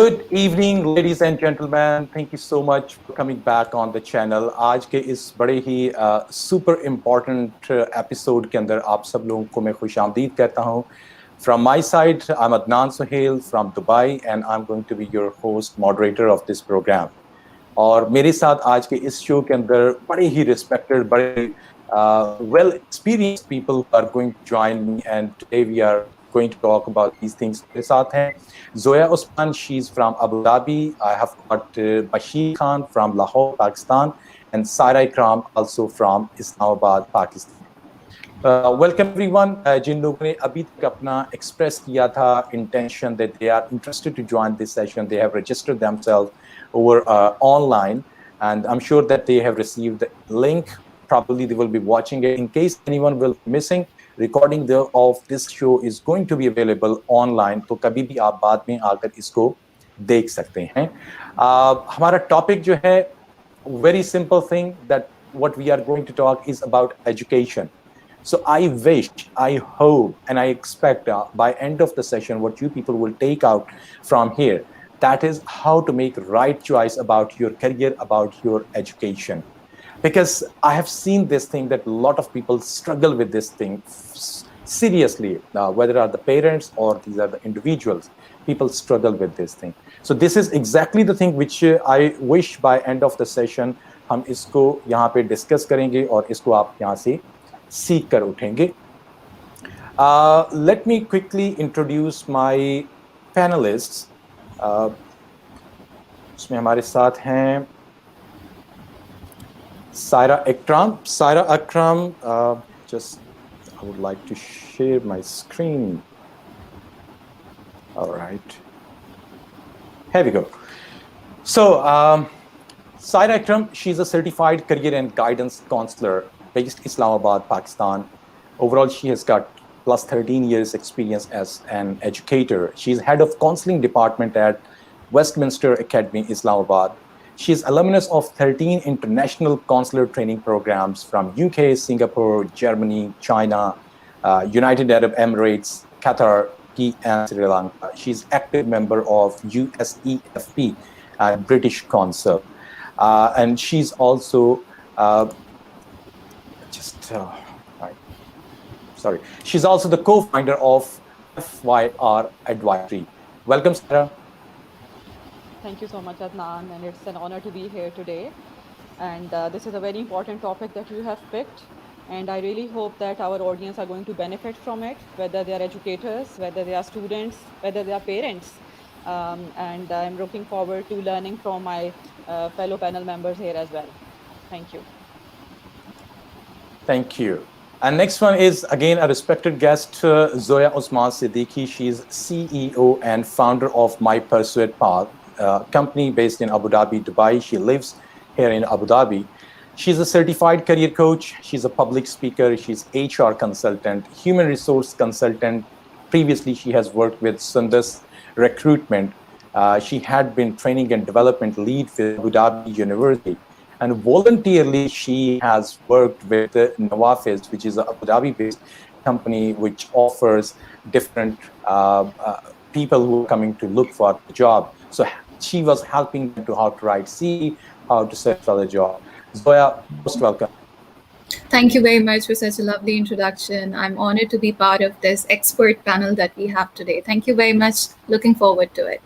Good evening, ladies and gentlemen. Thank you so much for coming back on the channel. आज के इस बड़े ही super important episode के अंदर आप सब लोगों को मैं खुशामदीद कहता हूँ. From my side, I'm Adnan Sohail from Dubai, and I'm going to be your host, moderator of this program. और मेरे साथ आज के इस शो के अंदर बड़े ही respected, बड़े well experienced people are going to join me, and today we are going to talk about these things. मेरे साथ हैं Zoya Usman, she's from Abu Dhabi. I have got Bashir Khan from Lahore, Pakistan, and Saira Akram also from Islamabad, Pakistan. Welcome everyone. जिन लोगों ने अभी तक अपना express किया था intention that they are interested to join this session, they have registered themselves over online, and I'm sure that they have received the link. Probably they will be watching it. In case anyone will be missing, recording of this show is going to be available online. तो कभी भी आप बाद में आकर इसको देख सकते हैं. हमारा topic जो है, very simple thing, that what we are going to talk is about education. So I wish, I hope, and I expect by end of the session, what you people will take out from here, that is how to make right choice about your career, about your education. Because I have seen this thing that a lot of people struggle with this thing seriously, whether are the parents or these are the individuals, people struggle with this thing. So this is exactly the thing which I wish by end of the session, हम इसको यहाँ पे discuss करेंगे और इसको आप यहाँ से सीख कर उठेंगे. Let me quickly introduce my panelists. उसमें हमारे साथ हैं Saira Akram. Saira Akram, I would like to share my screen. All right. Here we go. So, Saira Akram, she's a certified career and guidance counselor based in Islamabad, Pakistan. Overall, she has got plus 13 years experience as an educator. She's head of counseling department at Westminster Academy, Islamabad. She's alumnus of 13 international counselor training programs from UK, Singapore, Germany, China, United Arab Emirates, Qatar, and Sri Lanka. She's active member of USEFP, British Council. And she's also, she's also the co-founder of FYR Advisory. Welcome, Sarah. Thank you so much, Adnan, and it's an honor to be here today. And this is a very important topic that you have picked, and I really hope that our audience are going to benefit from it, whether they are educators, whether they are students, whether they are parents. And I'm looking forward to learning from my fellow panel members here as well. Thank you. Thank you. And next one is, again, a respected guest, Zoya Usman Siddiqui. She's CEO and founder of My Pursuit Path, company based in Abu Dhabi, Dubai. She lives here in Abu Dhabi. She's a certified career coach. She's a public speaker. She's HR consultant, human resource consultant. Previously, she has worked with Sundus Recruitment. She had been training and development lead with Abu Dhabi University. And voluntarily, she has worked with Nawafiz, which is an Abu Dhabi-based company which offers different people who are coming to look for a job. So she was helping them to how to write CV, how to search for the job. Zoya, most welcome. Thank you very much for such a lovely introduction. I'm honored to be part of this expert panel that we have today. Thank you very much. Looking forward to it.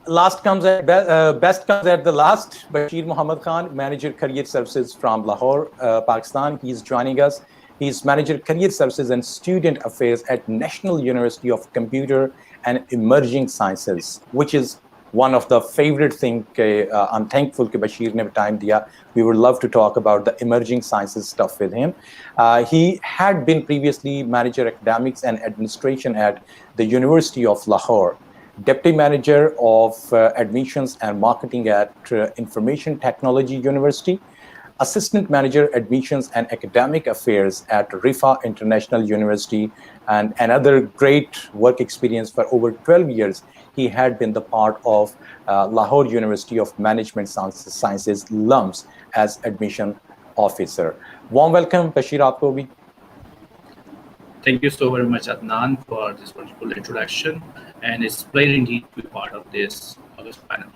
Best comes at the last. Bashir Muhammad Khan, Manager Career Services from Lahore, Pakistan. He's joining us. He's Manager Career Services and Student Affairs at National University of Computer and Emerging Sciences, which is one of the favorite things. I'm thankful that Bashir ne time diya. We would love to talk about the emerging sciences stuff with him. He had been previously Manager Academics and Administration at the University of Lahore, Deputy Manager of Admissions and Marketing at Information Technology University, Assistant Manager Admissions and Academic Affairs at Rifa International University, and another great work experience for over 12 years. He had been the part of Lahore University of Management Sciences LUMS as admission officer. Warm welcome, Bashir, aapko bhi. Thank you so very much, Adnan, for this wonderful introduction. And it's a pleasure indeed to be part of this August panel.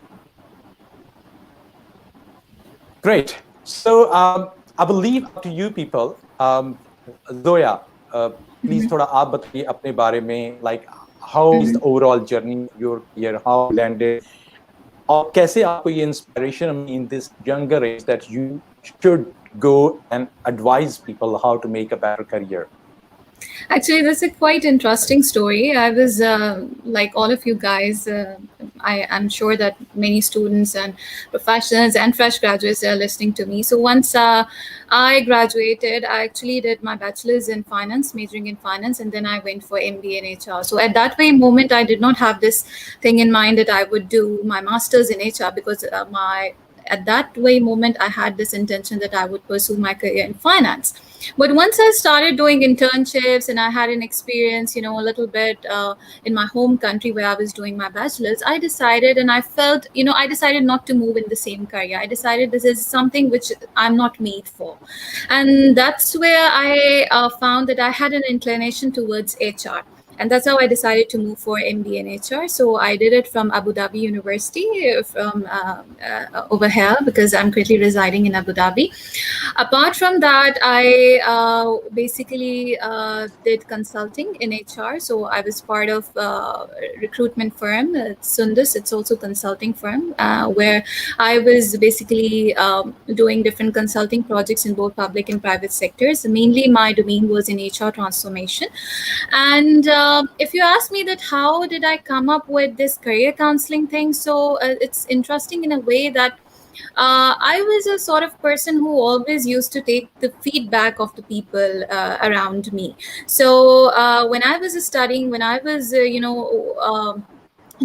Great. So I will leave up to you people. Zoya, please थोड़ा आप बताइए अपने बारे में, like how is the overall journey of your career, how you landed, और कैसे आपको ये inspiration in this younger age that you should go and advise people how to make a better career? Actually, that's a quite interesting story. I was like all of you guys. I'm sure that many students and professionals and fresh graduates are listening to me. So once I graduated, I actually did my bachelor's in finance, majoring in finance, and then I went for MBA in HR. So at that very moment, I did not have this thing in mind that I would do my master's in HR, because at that very moment, I had this intention that I would pursue my career in finance. But once I started doing internships and I had an experience, a little bit in my home country where I was doing my bachelor's, I decided, and I felt, I decided not to move in the same career. I decided this is something which I'm not made for. And that's where I found that I had an inclination towards HR. And that's how I decided to move for MBA in HR. So I did it from Abu Dhabi University, from over here, because I'm currently residing in Abu Dhabi. Apart from that, I basically did consulting in HR. So I was part of a recruitment firm, Sundus. It's also a consulting firm where I was basically doing different consulting projects in both public and private sectors. Mainly my domain was in HR transformation. And if you ask me that how did I come up with this career counseling thing, so it's interesting in a way that I was a sort of person who always used to take the feedback of the people around me. So when I was studying, when I was,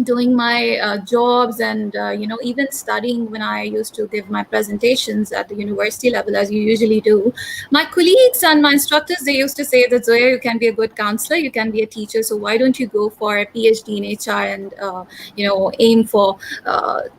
doing my jobs and even studying, when I used to give my presentations at the university level, as you usually do, my colleagues and my instructors, they used to say that, Zoya, you can be a good counselor, you can be a teacher, so why don't you go for a PhD in HR and aim for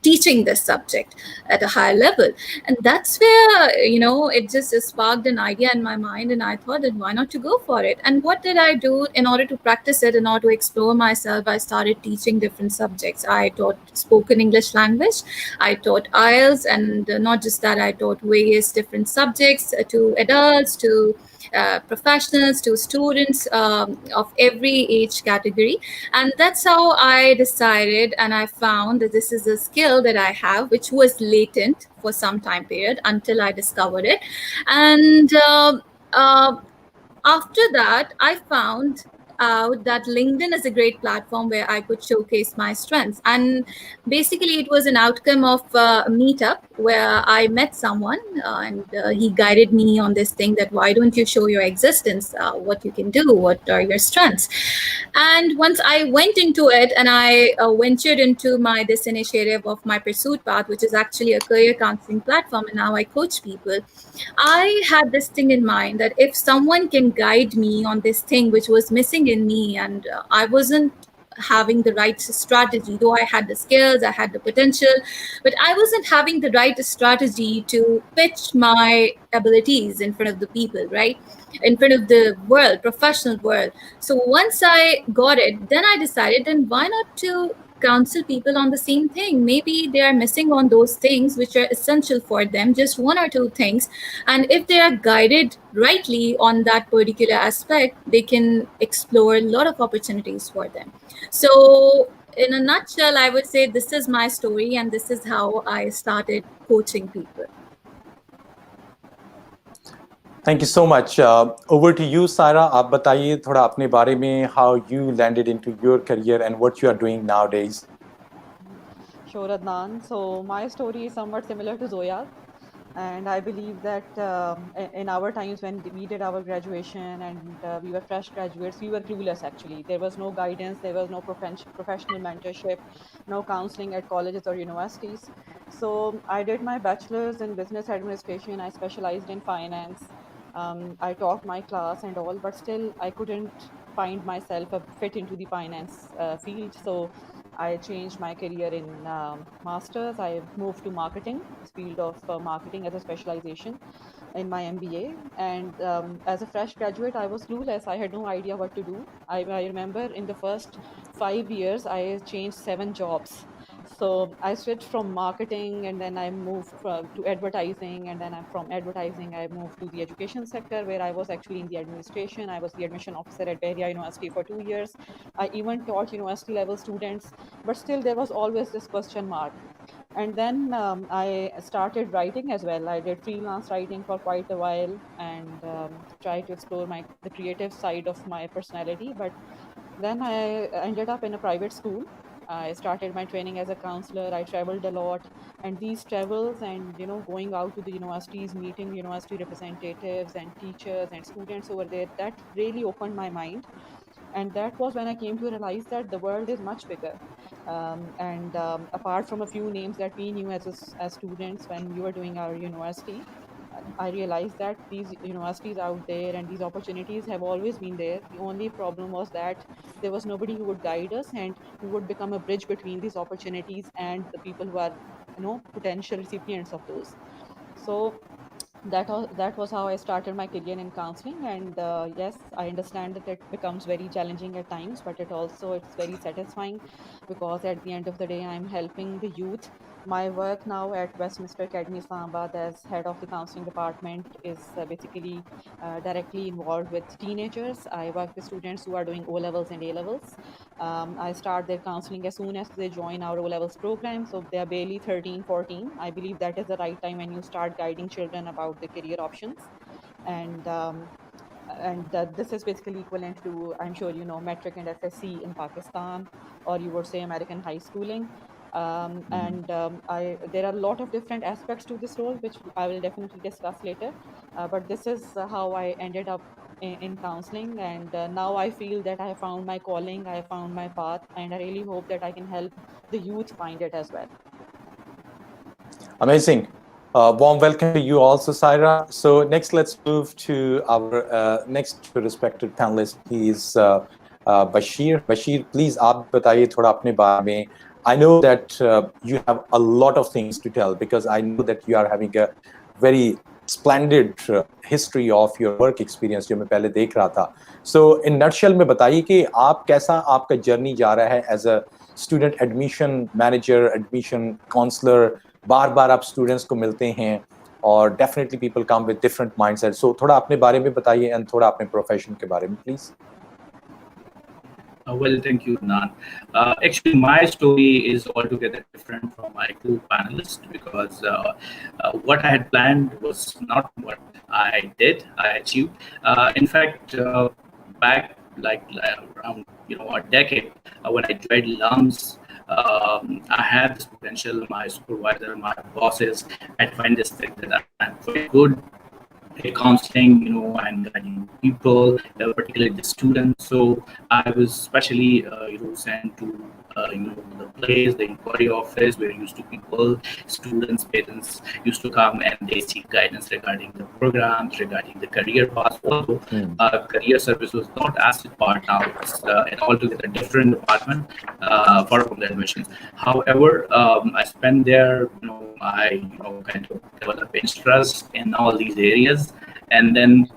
teaching this subject at a higher level. And that's where it just sparked an idea in my mind, and I thought that why not to go for it. And what did I do in order to practice it, in order to explore myself? I started teaching different subjects. I taught spoken English language, I taught IELTS, and not just that, I taught various different subjects to adults, to professionals, to students of every age category. And that's how I decided, and I found that this is a skill that I have, which was latent for some time period until I discovered it. And after that, I found out that LinkedIn is a great platform where I could showcase my strengths. And basically, it was an outcome of a meetup where I met someone and he guided me on this thing that why don't you show your existence, what you can do, what are your strengths. And once I went into it and I ventured into this initiative of my pursuit path, which is actually a career counseling platform, and now I coach people, I had this thing in mind that if someone can guide me on this thing which was missing in me, and I wasn't having the right strategy, though I had the skills, I had the potential, but I wasn't having the right strategy to pitch my abilities in front of the people, right? In front of the world, professional world. So once I got it, then I decided, then why not to counsel people on the same thing? Maybe they are missing on those things which are essential for them, just one or two things. And if they are guided rightly on that particular aspect, they can explore a lot of opportunities for them. So in a nutshell, I would say this is my story, and this is how I started coaching people. Thank you so much. Over to you, Saira. आप बताइए थोड़ा अपने बारे में, how you landed into your career and what you are doing nowadays. Sure, Adnan. So my story is somewhat similar to Zoya's. And I believe that in our times when we did our graduation and we were fresh graduates, we were clueless actually. There was no guidance, there was no professional mentorship, no counseling at colleges or universities. So I did my bachelor's in business administration. I specialized in finance. I taught my class and all, but still I couldn't find myself a fit into the finance field. So I changed my career in masters. I moved to marketing, field of marketing as a specialization in my MBA. And as a fresh graduate, I was clueless. I had no idea what to do. I remember in the first 5 years, I changed 7 jobs. So I switched from marketing, and then I moved to advertising, and then from advertising I moved to the education sector, where I was actually in the administration. I was the admission officer at Bahia University for 2 years. I even taught university level students, but still there was always this question mark. And then I started writing as well. I did freelance writing for quite a while, and tried to explore the creative side of my personality. But then I ended up in a private school. I started my training as a counselor. I traveled a lot, and these travels and going out to the universities, meeting university representatives and teachers and students over there, that really opened my mind. And that was when I came to realize that the world is much bigger. And apart from a few names that we knew as students when we were doing our university, I realized that these universities out there and these opportunities have always been there. The only problem was that there was nobody who would guide us and who would become a bridge between these opportunities and the people who are potential recipients of those. So that was how I started my career in counseling. And yes, I understand that it becomes very challenging at times, but it's very satisfying, because at the end of the day I'm helping the youth. My work now at Westminster Academy Islamabad as head of the counseling department is basically directly involved with teenagers. I work with students who are doing O levels and A levels. I start their counseling as soon as they join our O levels program. So they are barely 13, 14. I believe that is the right time when you start guiding children about the career options. And this is basically equivalent to, I'm sure you know, metric and FSC in Pakistan, or you would say American high schooling. And there are a lot of different aspects to this role, which I will definitely discuss later. But this is how I ended up in counseling. And now I feel that I have found my calling, I have found my path, and I really hope that I can help the youth find it as well. Amazing. Warm welcome to you also, Saira. So next, let's move to our next respected panelist. He is Bashir. Bashir, please आप बताइए थोड़ा अपने बारे में. I know that you have a lot of things to tell, because I know that you are having a very splendid history of your work experience जो मैं पहले देख रहा था. So in nutshell में बताइए कि आप कैसा आपका जर्नी जा रहा है as a student admission manager, admission counselor. बार बार आप स्टूडेंट्स को मिलते हैं, और definitely people come with different mindset. So थोड़ा अपने बारे में बताइए, एंड थोड़ा अपने प्रोफेशन के बारे में please. Well, thank you, Nan. Actually, my story is altogether different from my two panelists, because what I had planned was not what I did, I achieved. In fact, back around a decade, when I joined LUMS, I had this potential. My supervisor, my bosses, I find this thing that I'm very good counseling, and guiding people, particularly the students. So I was specially, sent to, the place, the inquiry office, where used to people, students, parents used to come, and they seek guidance regarding the programs, regarding the career path. Although career service was not as a part now, it's an altogether different department for the admissions. However, I spent there, I kind of developed interest in all these areas, and then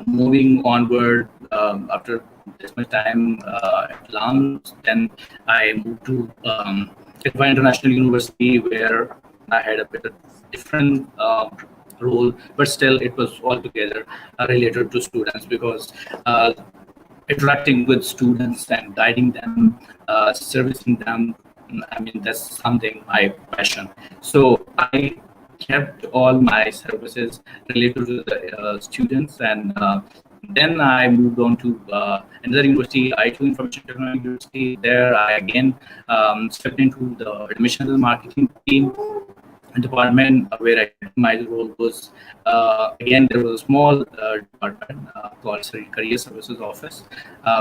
moving onward, after this much time at LUMS, then I moved to Itva International University, where I had a bit of different role, but still it was altogether related to students, because interacting with students and guiding them, servicing them, I mean, that's something my passion. So I kept all my services related to the students, and then I moved on to another university, I2 Information Technology University. There I again stepped into the admissions and marketing team department, where my role was again, there was a small department called Career Services Office,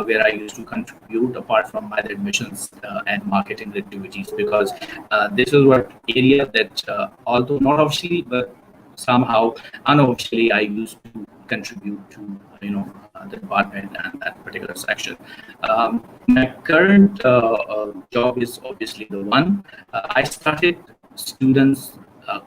where I used to contribute apart from my admissions and marketing activities, because this is what area that although not officially but somehow unofficially I used to contribute to the department and that particular section. My current job is obviously the one. I started students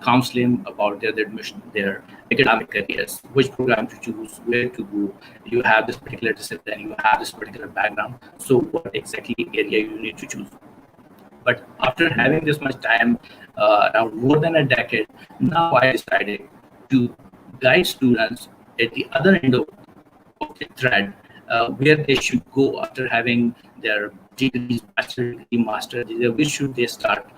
counseling about their admission, their academic careers, which program to choose, where to go. You have this particular discipline, you have this particular background. So what exactly area you need to choose? But after having this much time, around more than a decade, now I decided to guide students at the other end of the thread, where they should go after having their degrees, bachelor degree, master degree, which should they start,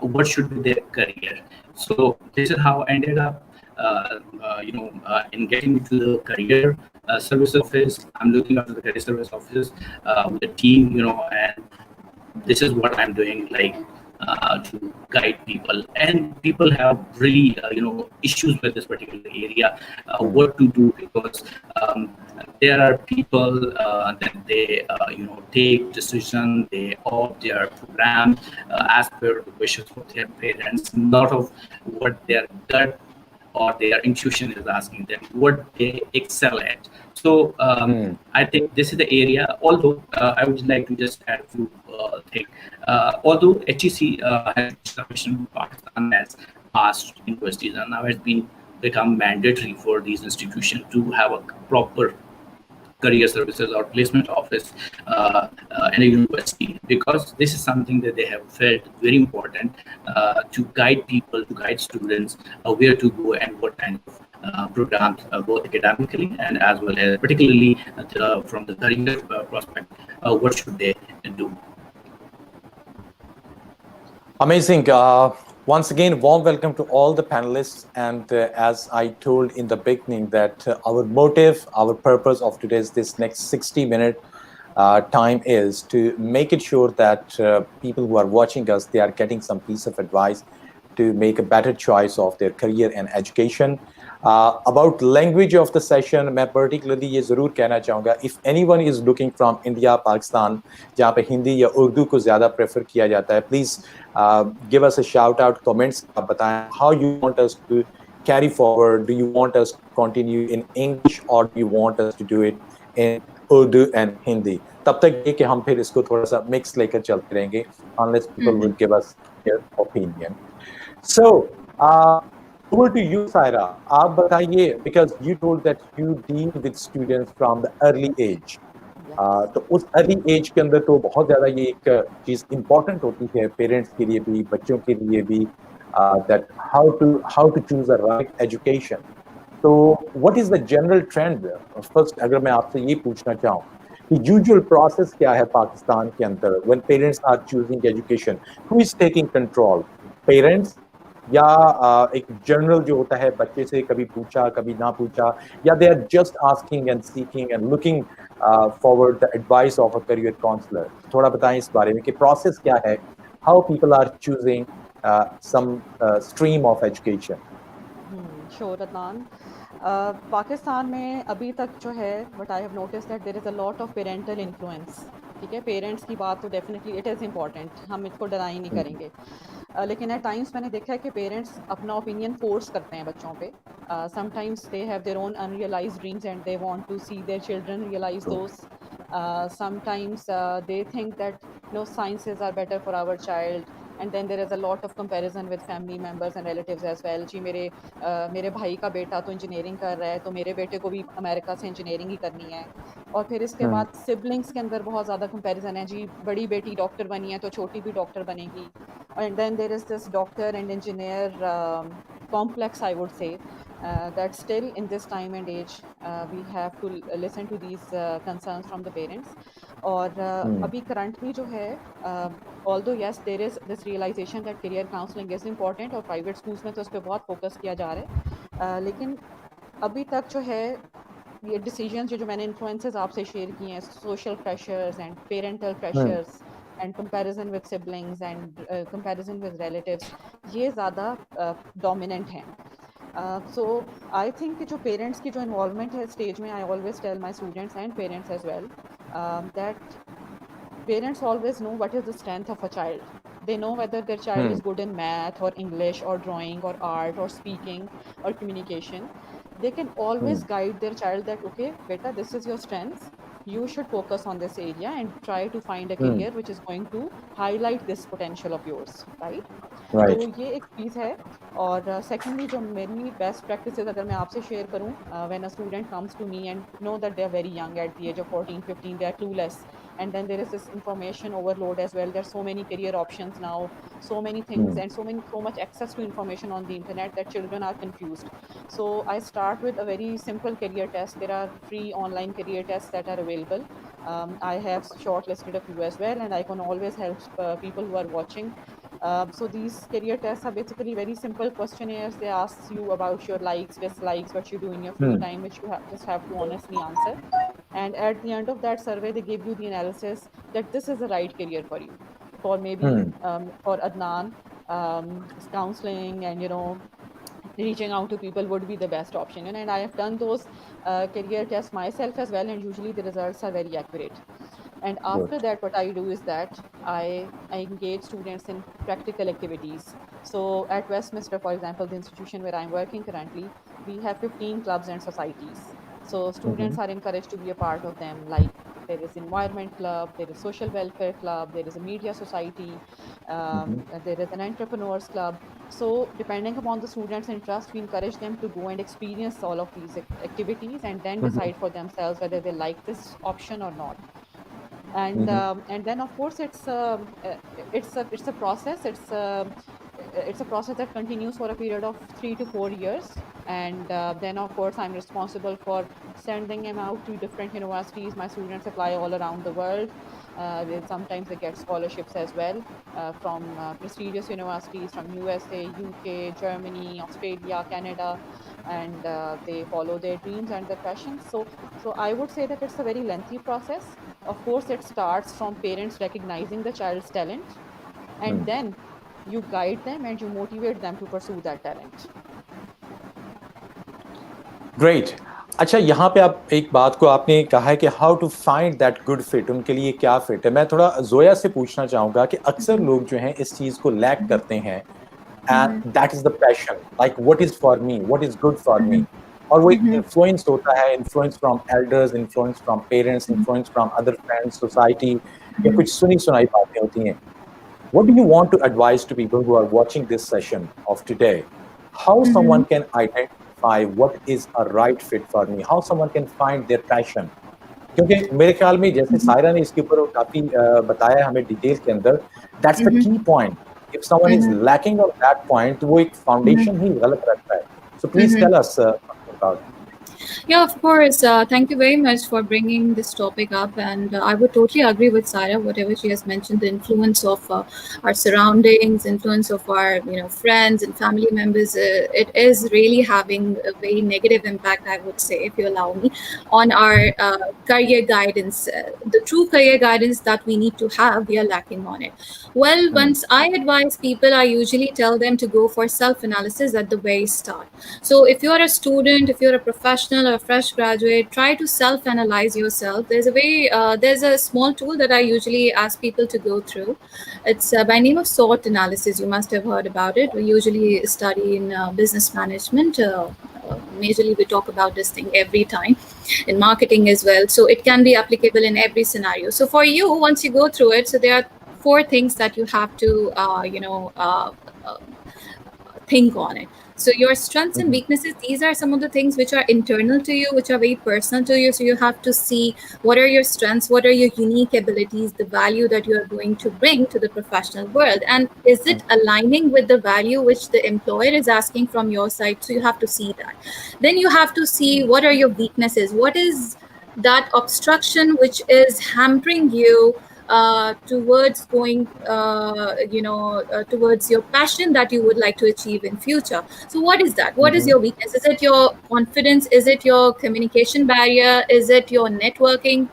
what should be their career. So this is how I ended up, in getting into the career service office. I'm looking after the career service office with the team, and this is what I'm doing, like to guide people. And people have really issues with this particular area, what to do, because there are people that they take decision, they opt their program as per the wishes of their parents, not of what their gut or their intuition is asking them, what they excel at. So I think this is the area. Although I would like to just add a few things. Although HEC has established in Pakistan as past universities, and now has become mandatory for these institutions to have a proper career services or placement office in a university, because this is something that they have felt very important to guide people, to guide students where to go and what kind of programs, both academically and as well as particularly from the career prospect, what should they do. Amazing. Once again, warm welcome to all the panelists. And as I told in the beginning, that our motive, our purpose of today's this next 60-minute time is to make it sure that people who are watching us, they are getting some piece of advice to make a better choice of their career and education. About language of the session, मैं particularly ये ज़रूर कहना चाहूँगा, if anyone is looking from India, Pakistan, जहाँ पे हिंदी या उर्दू को ज़्यादा prefer किया जाता है, please give us a shout out, comments, आप बताएं how you want us to carry forward. Do you want us to continue in English or do you want us to do it in Urdu and Hindi? तब तक ये कि हम फिर इसको थोड़ा सा mix लेकर चलते रहेंगे, unless people will give us their opinion. So, over to you, Saira. आप बताइए, because you told that you deal with students from the early age. तो उस early age के अंदर तो बहुत ज़्यादा ये एक चीज़ important होती है parents के लिए भी, बच्चों के लिए भी, that how to choose the right education. So, what is the general trend? First, अगर मैं आपसे ये पूछना चाहूँ कि usual process क्या है पाकिस्तान के अंदर when parents are choosing education? Who is taking control? Parents? या एक जनरल जो होता है बच्चे से कभी पूछा कभी ना पूछा, या they are just asking and seeking and looking forward the advice of a career counselor? थोड़ा बताएं इस बारे में कि process क्या है, how people are choosing some stream of education. Sure, Adnan. Pakistan में अभी तक जो है what I have noticed that there is a lot of parental influence. ठीक है, पेरेंट्स की बात तो डेफिनेटली इट इज़ इम्पॉर्टेंट, हम इसको डिनाई नहीं करेंगे, लेकिन एट टाइम्स मैंने देखा है कि पेरेंट्स अपना ओपिनियन फोर्स करते हैं बच्चों पे. Sometimes they have their own unrealised dreams and they want to see their children realise those. Sometimes they think that sciences are better for our child, and then there is a lot of comparison with family members and relatives as well. जी मेरे भाई का बेटा तो engineering कर रहा है, तो मेरे बेटे को भी अमेरिका से इंजीनियरिंग ही करनी है. और फिर इसके बाद सिबलिंग्स के अंदर बहुत ज़्यादा कंपैरिजन है, जी बड़ी बेटी डॉक्टर बनी है तो छोटी भी डॉक्टर बनेगी. And then there is this doctor and engineer complex, I would say, that still in this time and age we have to listen to these concerns from the parents. और अभी currently जो है, although yes there is this realization that career counseling is important और private schools में तो इस पे बहुत focus किया जा रहा है, लेकिन अभी तक जो है ये decisions जो मैंने influences आपसे share किए हैं, social pressures and parental pressures and comparison with siblings and comparison with relatives, ये ज़्यादा dominant हैं. So I think कि जो parents की जो involvement है stage में, I always tell my students and parents as well that parents always know what is the strength of a child. They know whether their child is good in math or English or drawing or art or speaking or communication. they can always guide their child that, okay, beta, this is your strengths. You should focus on this area and try to find a career which is going to highlight this potential of yours, right? तो Right. ये एक चीज़ है. और secondly जो मेरी best practices अगर मैं आपसे शेयर करूँ, when a student comes to me and know that they are very young at the age of 14, 15, they are clueless, and then there is this information overload as well. There are so many career options now, so many things, and so much access to information on the internet that children are confused. So I start with a very simple career test. There are free online career tests that are available. I have shortlisted a few as well, and I can always help people who are watching. So these career tests are basically very simple questionnaires. They ask you about your likes, dislikes, what you do in your free time, which you just have to honestly answer. And at the end of that survey, they give you the analysis that this is the right career for you. For maybe for Adnan, counseling and reaching out to people would be the best option. And I have done those career tests myself as well, and usually the results are very accurate. And after that, what I do is that I engage students in practical activities. So at Westminster, for example, the institution where I'm working currently, we have 15 clubs and societies. So students are encouraged to be a part of them. Like there is environment club, there is social welfare club, there is a media society, there is an entrepreneurs club. So depending upon the students' interest, we encourage them to go and experience all of these activities and then decide for themselves whether they like this option or not. And then of course it's a process. It's a process that continues for a period of 3 to 4 years. And then of course I'm responsible for sending them out to different universities. My students apply all around the world. Sometimes they get scholarships as well from prestigious universities from USA, UK, Germany, Australia, Canada, and they follow their dreams and their passions. So I would say that it's a very lengthy process. Of course, it starts from parents recognizing the child's talent, and then you guide them and you motivate them to pursue that talent. Great. अच्छा, यहाँ पे आप एक बात को आपने कहा है कि how to find that good fit, उनके लिए क्या फिट है. मैं थोड़ा जोया से पूछना चाहूंगा कि अक्सर लोग जो हैं इस चीज को लैक करते हैं, and that is the passion, like what is for me, what is good for me. और वो एक इन्फ्लुएंस होता है, influence from elders, influence from parents, influence from other friends, society, या कुछ सुनी सुनाई बातें होती हैं. What do you want to advise to people who are watching this session of today? How someone can identify what is a right fit for me? How someone can find their passion? क्योंकि मेरे ख्याल में जैसे सायरा ने इसके ऊपर काफी बताया हमें डिटेल के अंदर, that's the key point. If someone is lacking on that point, तो वो एक foundation ही गलत रखता है. So please tell us about it. Yeah, of course. Thank you very much for bringing this topic up. And I would totally agree with Saira, whatever she has mentioned, the influence of our surroundings, influence of our friends and family members. It is really having a very negative impact, I would say, if you allow me, on our career guidance. The true career guidance that we need to have, we are lacking on it. Well, once I advise people, I usually tell them to go for self-analysis at the very start. So if you are a student, if you're a professional or a fresh graduate, try to self-analyze yourself. There's a small tool that I usually ask people to go through. It's by name of SWOT analysis. You must have heard about it. We usually study in business management. Majorly we talk about this thing every time in marketing as well. So it can be applicable in every scenario. So for you, once you go through it, so there are 4 things that you have to think on it. So your strengths and weaknesses, these are some of the things which are internal to you, which are very personal to you. So you have to see what are your strengths, what are your unique abilities, the value that you are going to bring to the professional world. And is it aligning with the value which the employer is asking from your side? So you have to see that. Then you have to see what are your weaknesses. What is that obstruction which is hampering you towards going towards your passion that you would like to achieve in future. So what is that? What is your weakness? Is it your confidence? Is it your communication barrier? Is it your networking?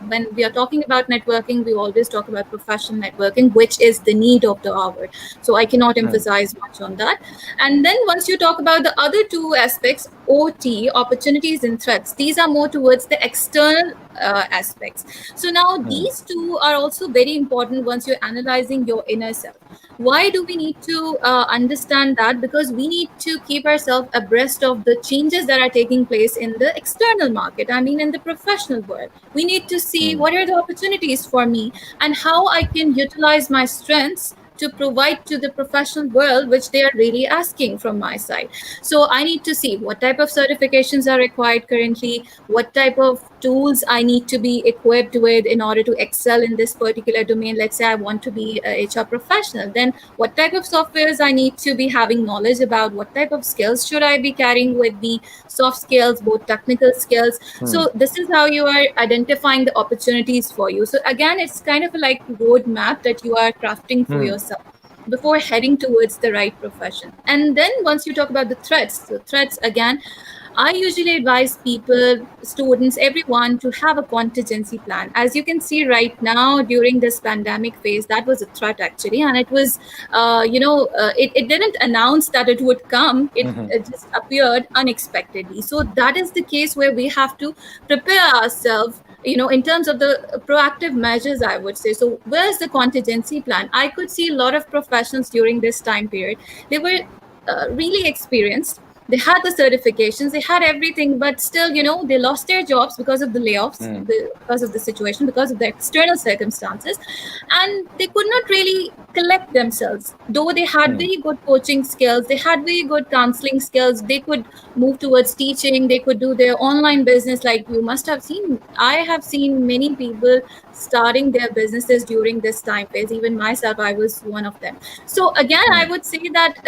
When we are talking about networking, we always talk about professional networking, which is the need of the hour. So I cannot emphasize much on that. And then once you talk about the other 2 aspects, OT, opportunities and threats, these are more towards the external aspects. So now these two are also very important once you're analyzing your inner self. Why do we need to understand that? Because we need to keep ourselves abreast of the changes that are taking place in the external market. I mean, in the professional world, we need to see what are the opportunities for me and how I can utilize my strengths to provide to the professional world which they are really asking from my side. So I need to see what type of certifications are required currently, what type of tools I need to be equipped with in order to excel in this particular domain. Let's say I want to be a HR professional, then what type of softwares I need to be having knowledge about, what type of skills should I be carrying with me, soft skills, both technical skills. So this is how you are identifying the opportunities for you. So again, it's kind of like roadmap that you are crafting for yourself before heading towards the right profession. And then once you talk about the threats, so threats again, I usually advise people, students, everyone to have a contingency plan. As you can see right now during this pandemic phase, that was a threat actually. And it was, it didn't announce that it would come. It just appeared unexpectedly. So that is the case where we have to prepare ourselves, in terms of the proactive measures, I would say. So where's the contingency plan? I could see a lot of professionals during this time period. They were really experienced. They had the certifications, they had everything, but still, they lost their jobs because of the layoffs, because of the situation, because of the external circumstances, and they could not really collect themselves. Though they had very good coaching skills, they had very good counseling skills, they could move towards teaching, they could do their online business. Like you must have seen, I have seen many people starting their businesses during this time phase. Even myself, I was one of them. So again, I would say that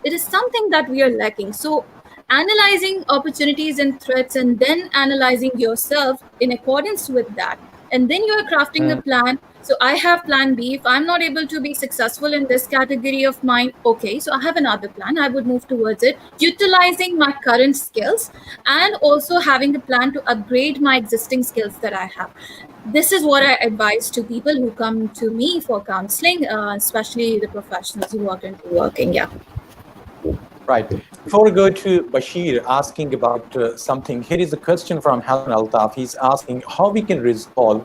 it is something that we are lacking. So analyzing opportunities and threats and then analyzing yourself in accordance with that, and then you are crafting a plan. So I have plan B. If I'm not able to be successful in this category of mine, okay, so I have another plan. I would move towards it, utilizing my current skills and also having a plan to upgrade my existing skills that I have. This is what I advise to people who come to me for counseling, especially the professionals who are currently working. Yeah. Right. Before we go to Bashir asking about something, here is a question from Hassan Altaf. He's asking how we can resolve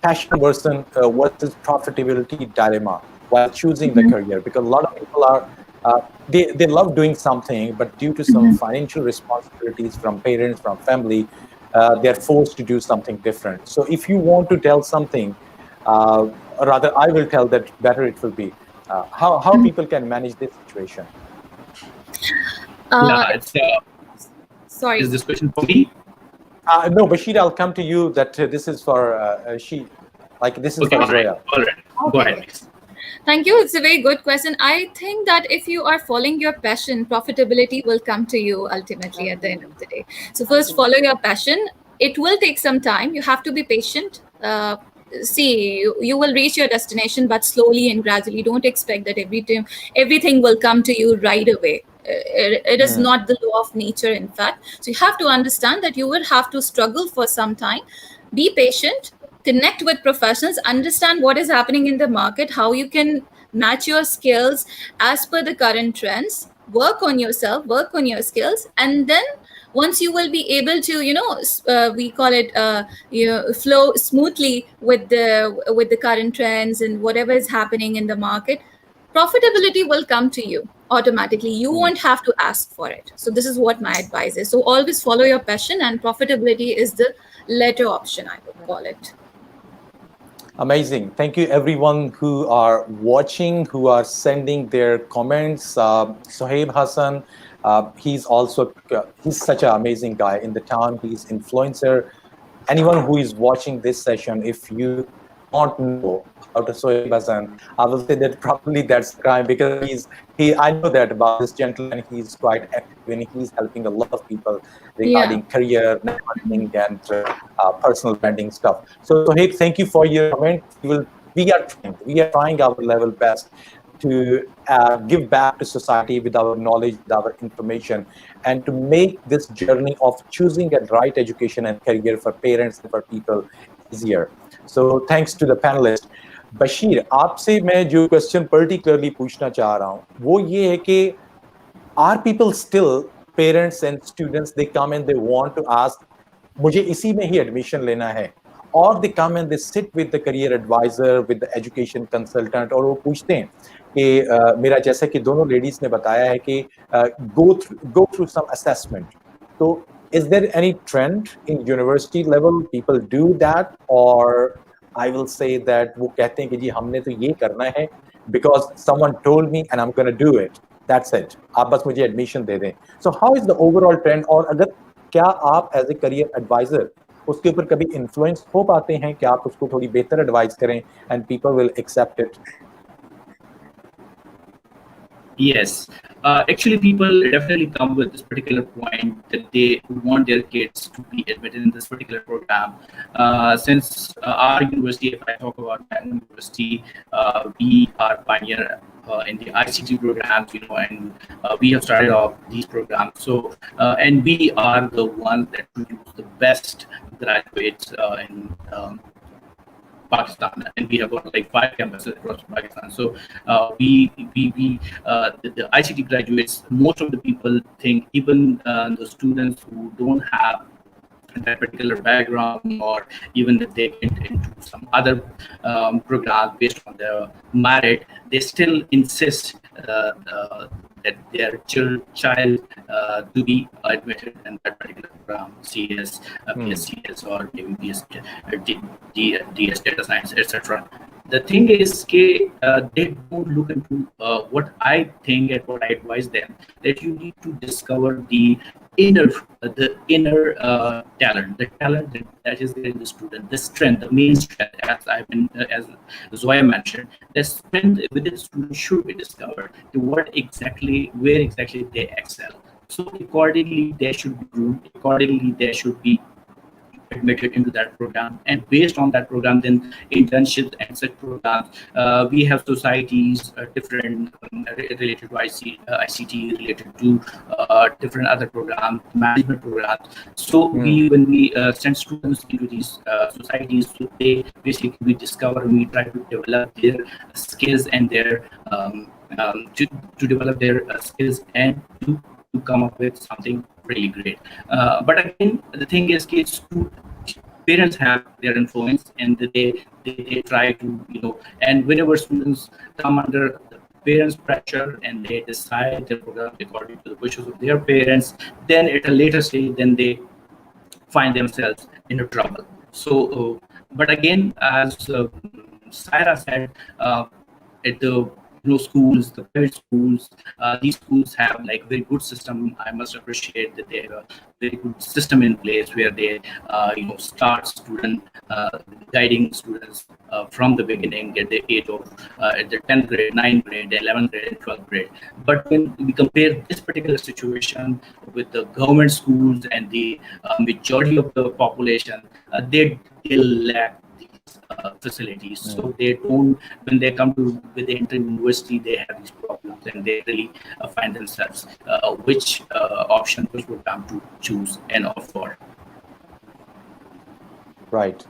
passion versus profitability dilemma while choosing the career, because a lot of people are they love doing something, but due to some financial responsibilities from parents, from family, they're forced to do something different. So if you want to tell something, or rather I will tell that better it will be, how people can manage this situation. Sorry. Is this question for me? No, Bashir, I'll come to you. That this is for this is Okay, for all right. Zoya. All right. Go ahead, please. Thank you. It's a very good question. I think that if you are following your passion, profitability will come to you ultimately at the end of the day. So first, follow your passion. It will take some time. You have to be patient. See, you will reach your destination, but slowly and gradually. Don't expect that everything will come to you right away. It is not the law of nature, in fact. So you have to understand that you will have to struggle for some time. Be patient, connect with professionals, understand what is happening in the market, how you can match your skills as per the current trends, work on yourself, work on your skills, and then once you will be able to, we call it, flow smoothly with the current trends and whatever is happening in the market, profitability will come to you automatically. You won't have to ask for it. So this is what my advice is. So always follow your passion, and profitability is the latter option, I would call it. Amazing. Thank you everyone who are watching, who are sending their comments. Sohaib Hassan, he's such an amazing guy in the town. He's influencer. Anyone who is watching this session, if you don't know about Sohaib Hassan, I will say that probably that's a crime, because I know that about this gentleman. He's quite active and he's helping a lot of people regarding career, networking, and personal branding stuff. So Sohaib, thank you for your comment. We are trying our level best to give back to society with our knowledge, with our information, and to make this journey of choosing a right education and career for parents and for people easier. So thanks to the panelists. Bashir, आपसे मैं जो question particularly पूछना चाह रहा हूँ वो ये है कि are people still parents and students, they come and they want to ask, मुझे इसी में ही admission लेना है, or they come and they sit with the career advisor, with the education consultant, और वो पूछते हैं कि मेरा जैसा कि दोनों ladies ने बताया है कि go through some assessment. So is there any trend in university level people do that, or I will say that वो कहते हैं कि जी हमने तो ये करना है because someone told me and I'm going to do it. That's it. आप बस मुझे admission दे दें. So how is the overall trend? और अगर क्या आप as a career advisor उसके ऊपर कभी influence हो पाते हैं कि आप उसको थोड़ी बेहतर advice करें and people will accept it? Yes, actually, people definitely come with this particular point that they want their kids to be admitted in this particular program. Since our university, if I talk about my own university, we are pioneer in the ICT programs, and we have started off these programs. So, and we are the ones that produce the best graduates in. Pakistan, and we have got like 5 campuses across Pakistan. So the ICT graduates, most of the people think, even the students who don't have that particular background, or even if they get into some other program based on their merit, they still insist that their child to be admitted in that particular program, CS, BScs, or maybe DS, data science, etc. The thing is, they don't look into what I think and what I advise them, that you need to discover inner talent, the talent that is there in the student, the strength, the main strength, as Zoya mentioned, the strength within the student should be discovered. Where exactly they excel. So accordingly, they should be groomed. Accordingly, they should be admitted into that program, and based on that program, then internships and such programs. We have societies different related to ICT, related to different other programs, management programs. So when we send students into these societies, so they basically, we try to develop their skills and their to develop their skills and to come up with something really great. But again, the thing is, parents have their influence, and they try to, and whenever students come under the parents' pressure and they decide their program according to the wishes of their parents, then at a later stage, then they find themselves in a trouble. So, but again, as Saira said, at the schools, the private schools, these schools have like very good system. I must appreciate that they have a very good system in place where they start guiding students from the beginning at the age of at the 10th grade, 9th grade, 11th grade, and 12th grade. But when we compare this particular situation with the government schools and the majority of the population, they lack facilities. So they don't, when they come to, when they enter university, they have these problems, and they really find themselves which option, which program to choose and opt for. Right.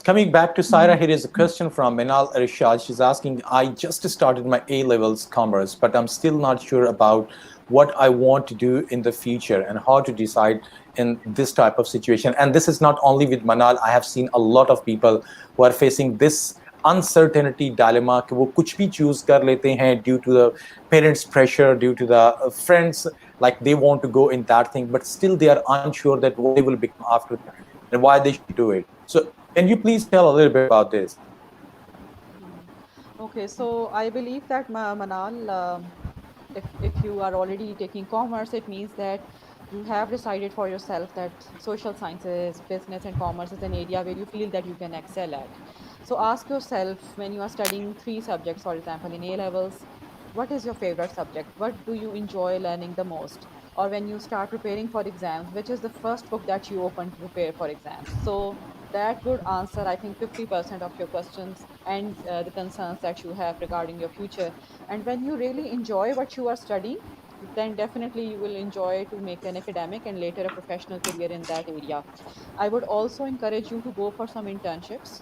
Coming back to Saira, here is a question from Minal Irshad. She's asking, I just started my A-levels commerce, but I'm still not sure about what I want to do in the future and how to decide in this type of situation. And this is not only with Manal. I have seen a lot of people who are facing this uncertainty dilemma कि वो कुछ भी choose कर लेते हैं due to the parents' pressure, due to the friends, like they want to go in that thing, but still they are unsure that what they will become after that and why they should do it. So can you please tell a little bit about this? Okay, so I believe that Manal, if you are already taking commerce, it means that you have decided for yourself that social sciences, business, and commerce is an area where you feel that you can excel at. So ask yourself, when you are studying 3 subjects, for example, in A levels, what is your favorite subject? What do you enjoy learning the most? Or when you start preparing for exams, which is the first book that you open to prepare for exams? So that would answer, I think, 50% of your questions and the concerns that you have regarding your future. And when you really enjoy what you are studying, then definitely you will enjoy to make an academic and later a professional career in that area. I would also encourage you to go for some internships,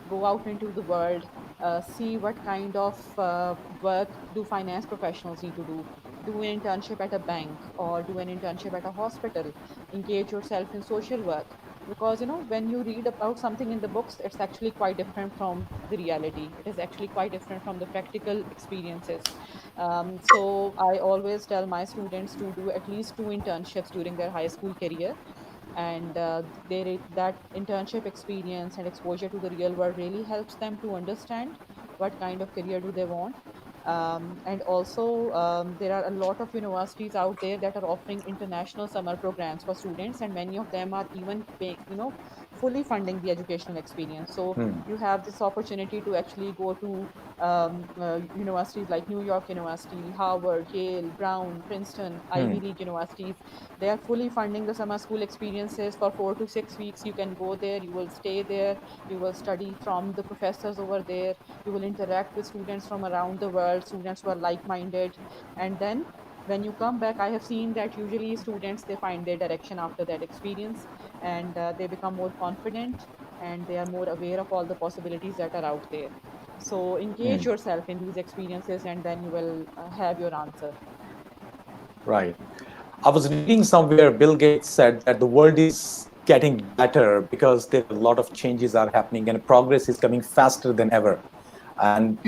go out into the world, see what kind of work do finance professionals need to do an internship at a bank or do an internship at a hospital, engage yourself in social work, because when you read about something in the books, it's actually quite different from the reality. It is actually quite different from the practical experiences. So I always tell my students to do at least 2 internships during their high school career, and that internship experience and exposure to the real world really helps them to understand what kind of career do they want. And also, there are a lot of universities out there that are offering international summer programs for students, and many of them are even fully funding the educational experience. So Hmm. you have this opportunity to actually go to universities like New York University, Harvard, Yale, Brown, Princeton, Hmm. Ivy League universities. They are fully funding the summer school experiences for 4 to 6 weeks. You can go there, you will stay there, you will study from the professors over there, you will interact with students from around the world, students who are like minded. And then when you come back, I have seen that usually students, they find their direction after that experience, and they become more confident, and they are more aware of all the possibilities that are out there. So engage Hmm. yourself in these experiences, and then you will have your answer. Right. I was reading somewhere Bill Gates said that the world is getting better because there are a lot of changes are happening and progress is coming faster than ever. And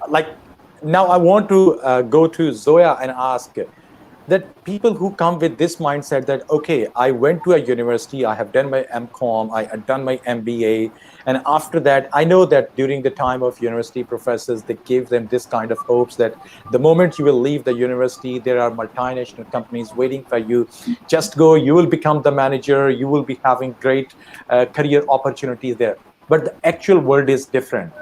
like now, I want to go to Zoya and ask that people who come with this mindset that okay, I went to a university, I have done my MCOM, I had done my MBA, and after that I know that during the time of university professors they gave them this kind of hopes that the moment you will leave the university there are multinational companies waiting for you, just go, you will become the manager, you will be having great career opportunities there. But the actual world is different.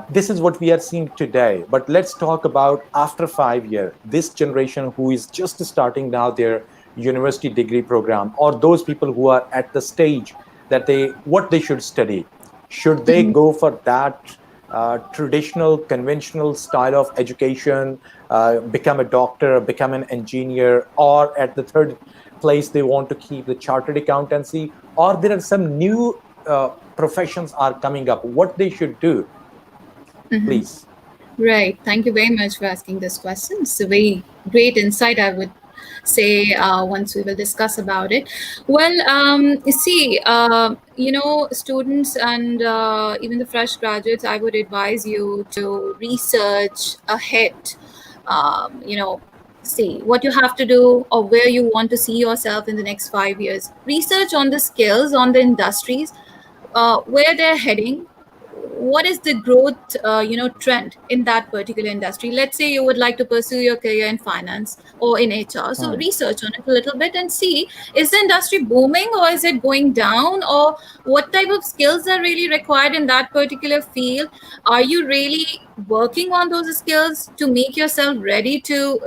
This is what we are seeing today. But let's talk about after 5 years, this generation who is just starting now their university degree program, or those people who are at the stage that they what they should study. Should they go for that traditional, conventional style of education, become a doctor, become an engineer, or at the third place they want to keep the chartered accountancy, or there are some new professions are coming up? What they should do, please. Right. Thank you very much for asking this question. It's a very great insight, I would say, once we will discuss about it. Well, you see, students and even the fresh graduates, I would advise you to research ahead. See what you have to do or where you want to see yourself in the next 5 years. Research on the skills, on the industries, where they're heading, what is the growth trend in that particular industry. Let's say you would like to pursue your career in finance or in HR, so Hmm. research on it a little bit and see, is the industry booming or is it going down, or what type of skills are really required in that particular field. Are you really working on those skills to make yourself ready to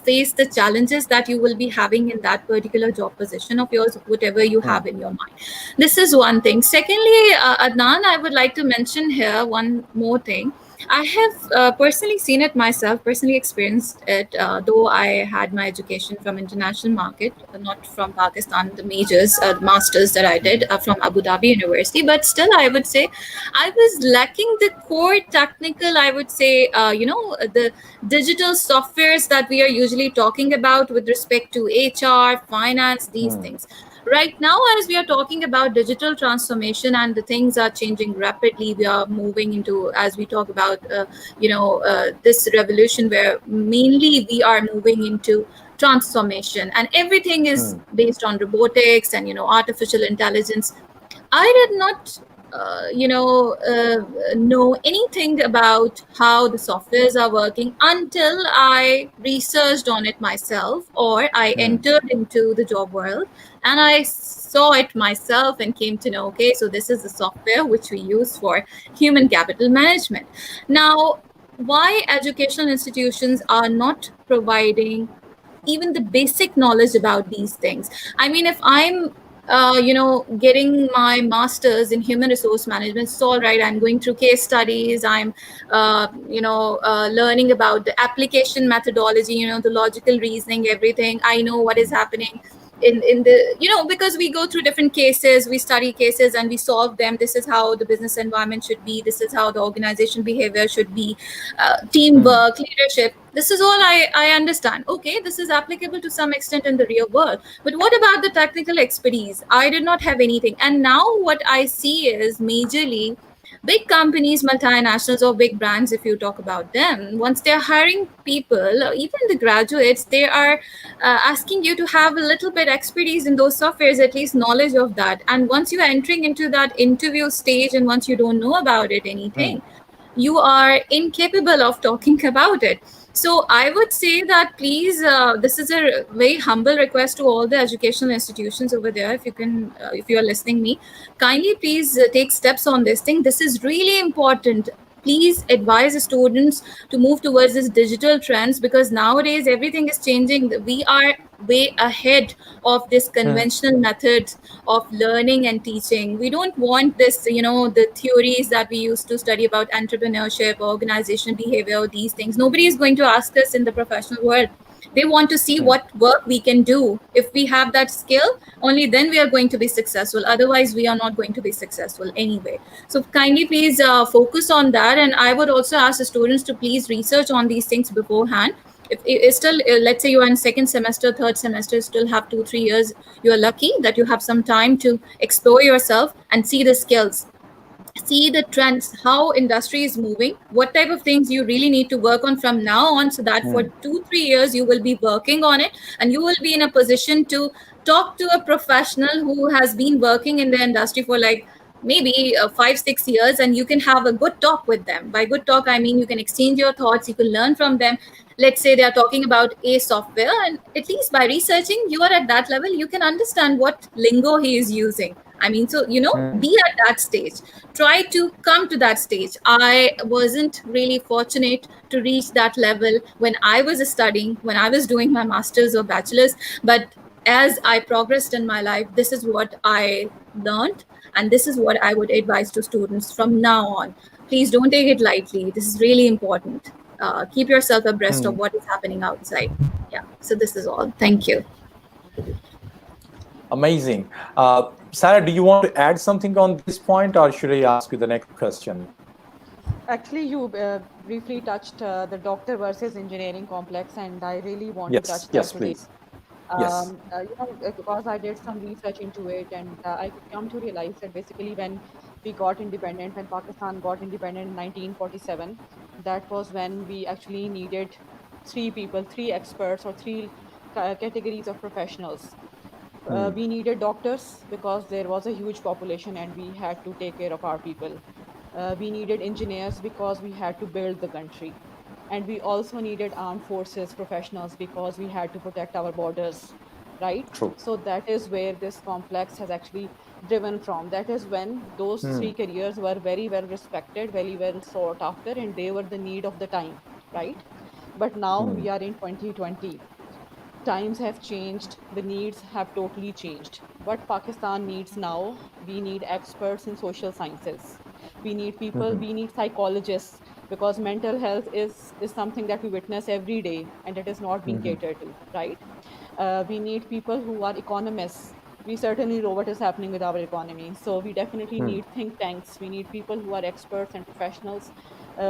face the challenges that you will be having in that particular job position of yours, whatever you Hmm. have in your mind. This is one thing. Secondly, Adnan, I would like to mention here one more thing. I have personally seen it myself, personally experienced it, though I had my education from international market, not from Pakistan, the majors, masters that I did Mhm. from Abu Dhabi University. But still, I would say I was lacking the core technical, I would say, the digital softwares that we are usually talking about with respect to HR, finance, these Hmm. things. Right now, as we are talking about digital transformation and the things are changing rapidly, we are moving into, as we talk about this revolution where mainly we are moving into transformation, and everything is Hmm. based on robotics and artificial intelligence. I did not, know anything about how the softwares are working until I researched on it myself, or I Hmm. entered into the job world and I saw it myself and came to know, okay, so this is the software which we use for human capital management. Now, why educational institutions are not providing even the basic knowledge about these things. I mean, if I'm getting my master's in human resource management, it's all right. I'm going through case studies. I'm, learning about the application methodology, the logical reasoning, everything. I know what is happening. in the, because we go through different cases, we study cases and we solve them. This is how the business environment should be, this is how the organization behavior should be, teamwork, leadership. This is all I understand. Okay, this is applicable to some extent in the real world, but what about the technical expertise? I did not have anything. And now what I see is majorly big companies, multinationals, or big brands, if you talk about them, once they're hiring people, even the graduates, they are asking you to have a little bit expertise in those softwares, at least knowledge of that. And once you're entering into that interview stage and once you don't know about it anything, you are incapable of talking about it. So I would say that please, this is a very humble request to all the educational institutions over there. If you can, if you are listening me, kindly please take steps on this thing. This is really important. Please advise the students to move towards this digital trends, because nowadays everything is changing. We are way ahead of this conventional methods of learning and teaching. We don't want this, the theories that we used to study about entrepreneurship, organizational behavior, these things. Nobody is going to ask us in the professional world. They want to see what work we can do. If we have that skill, only then we are going to be successful. Otherwise, we are not going to be successful anyway. So kindly please focus on that. And I would also ask the students to please research on these things beforehand. If it's still, let's say you are in second semester, third semester, still have 2-3 years, you are lucky that you have some time to explore yourself and see the skills, see the trends, how industry is moving, what type of things you really need to work on from now on, so that for 2-3 years you will be working on it and you will be in a position to talk to a professional who has been working in the industry for like maybe 5-6 years, and you can have a good talk with them. By good talk, I mean you can exchange your thoughts, you can learn from them. Let's say they are talking about a software, and at least by researching, you are at that level, you can understand what lingo he is using. I mean, so, be at that stage. Try to come to that stage. I wasn't really fortunate to reach that level when I was studying, when I was doing my master's or bachelor's. But as I progressed in my life, this is what I learned. And this is what I would advise to students from now on. Please don't take it lightly. This is really important. Keep yourself abreast of what is happening outside. Yeah. So this is all. Thank you. Amazing. Sarah, do you want to add something on this point, or should I ask you the next question? Actually, you briefly touched the doctor versus engineering complex, and I really want to touch that today. Please. Yes. Because I did some research into it, and I come to realize that basically when we got independent, when Pakistan got independent in 1947, that was when we actually needed three people, three experts, or three categories of professionals. We needed doctors because there was a huge population and we had to take care of our people. We needed engineers because we had to build the country. And we also needed armed forces professionals because we had to protect our borders, right? True. So that is where this complex has actually driven from. That is when those three careers were very well respected, very well sought after, and they were the need of the time, right? But now we are in 2020. Times have changed, the needs have totally changed. What Pakistan needs now, we need experts in social sciences. We need people, we need psychologists, because mental health is something that we witness every day and it is not being catered to, right? We need people who are economists. We certainly know what is happening with our economy. So we definitely need think tanks. We need people who are experts and professionals.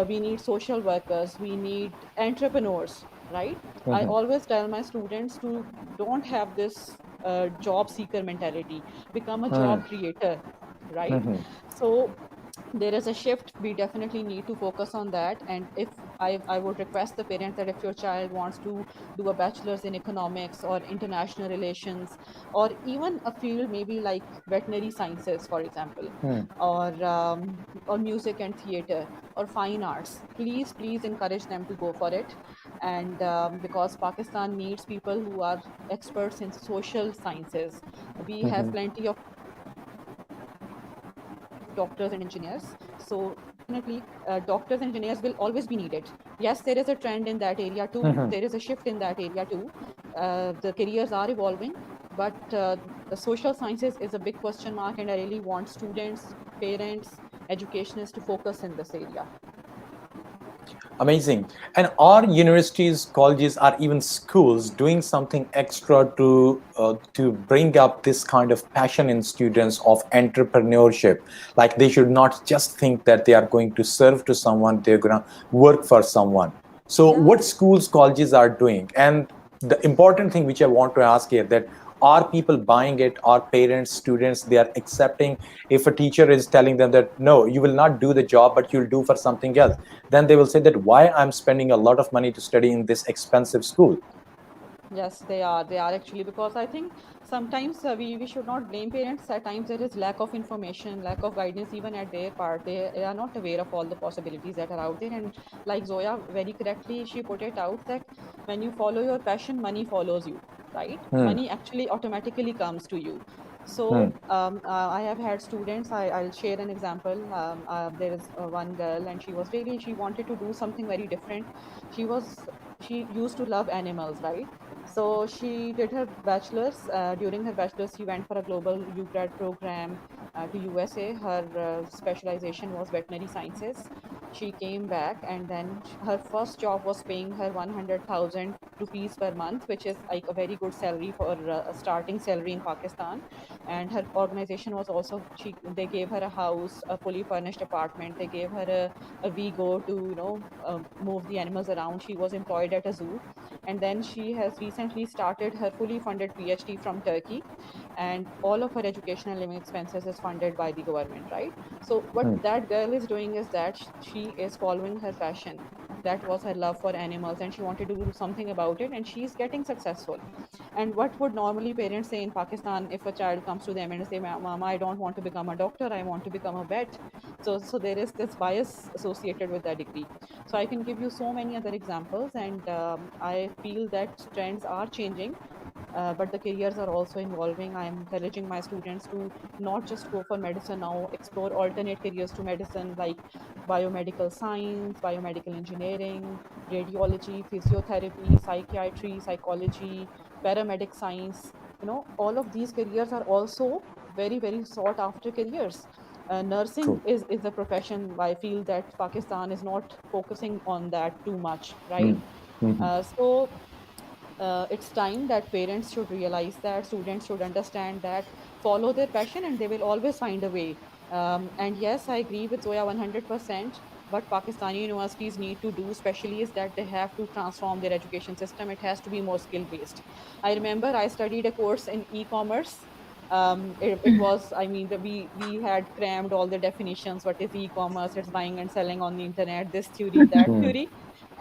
We need social workers. We need entrepreneurs, right? I always tell my students to don't have this job seeker mentality. Become a job creator, right? So there is a shift. We definitely need to focus on that. And if I would request the parents that if your child wants to do a bachelor's in economics or international relations, or even a field maybe like veterinary sciences, for example, or music and theater or fine arts, please encourage them to go for it. And because Pakistan needs people who are experts in social sciences. We have plenty of doctors and engineers. So definitely, doctors and engineers will always be needed. Yes, there is a trend in that area too. There is a shift in that area too. The careers are evolving, but the social sciences is a big question mark, and I really want students, parents, educationists to focus in this area. Amazing. And are universities, colleges, or even schools doing something extra to bring up this kind of passion in students of entrepreneurship? Like they should not just think that they are going to serve to someone, they're going to work for someone. So Yeah. what schools, colleges are doing, and the important thing which I want to ask here, that are people buying it? Are parents, students, they are accepting? If a teacher is telling them that no, you will not do the job, but you'll do for something else, then they will say that why I'm spending a lot of money to study in this expensive school. Yes, they are. They are actually, because I think sometimes we should not blame parents. At times there is lack of information, lack of guidance, even at their part. They are not aware of all the possibilities that are out there. And like Zoya very correctly, she put it out that when you follow your passion, money follows you, right? Hmm. Money actually automatically comes to you. Hmm. So I have had students. I'll share an example. There is one girl, and she wanted to do something very different. She used to love animals, right? So she did her bachelor's. During her bachelor's, she went for a global UGrad program to USA. Her specialization was veterinary sciences. She came back, and then her first job was paying her 100,000 rupees per month, which is like a very good salary for a starting salary in Pakistan. And her organization was also, they gave her a house, a fully furnished apartment. They gave her a Vigo to move the animals around. She was employed at a zoo, and then she has recently started her fully funded PhD from Turkey, and all of her educational living expenses is funded by the government, right? So what Hmm. that girl is doing is that she is following her passion. That was her love for animals, and she wanted to do something about it, and she's getting successful. And what would normally parents say in Pakistan if a child comes to them and say, Mama, I don't want to become a doctor, I want to become a vet. So there is this bias associated with that degree. So I can give you so many other examples, and I feel that trends are changing. But the careers are also evolving. I am encouraging my students to not just go for medicine now, explore alternate careers to medicine, like biomedical science, biomedical engineering, radiology, physiotherapy, psychiatry, psychology, paramedic science. All of these careers are also very, very sought after careers. Nursing True. is a profession. I feel that Pakistan is not focusing on that too much, right? Hmm. Hmm. So it's time that parents should realize that, students should understand that, follow their passion, and they will always find a way. And yes, I agree with Zoya 100%. What Pakistani universities need to do, especially, is that they have to transform their education system. It has to be more skill based. I remember I studied a course in e-commerce. It was, I mean, we had crammed all the definitions. What is e-commerce? It's buying and selling on the internet, this theory, that Hmm. theory.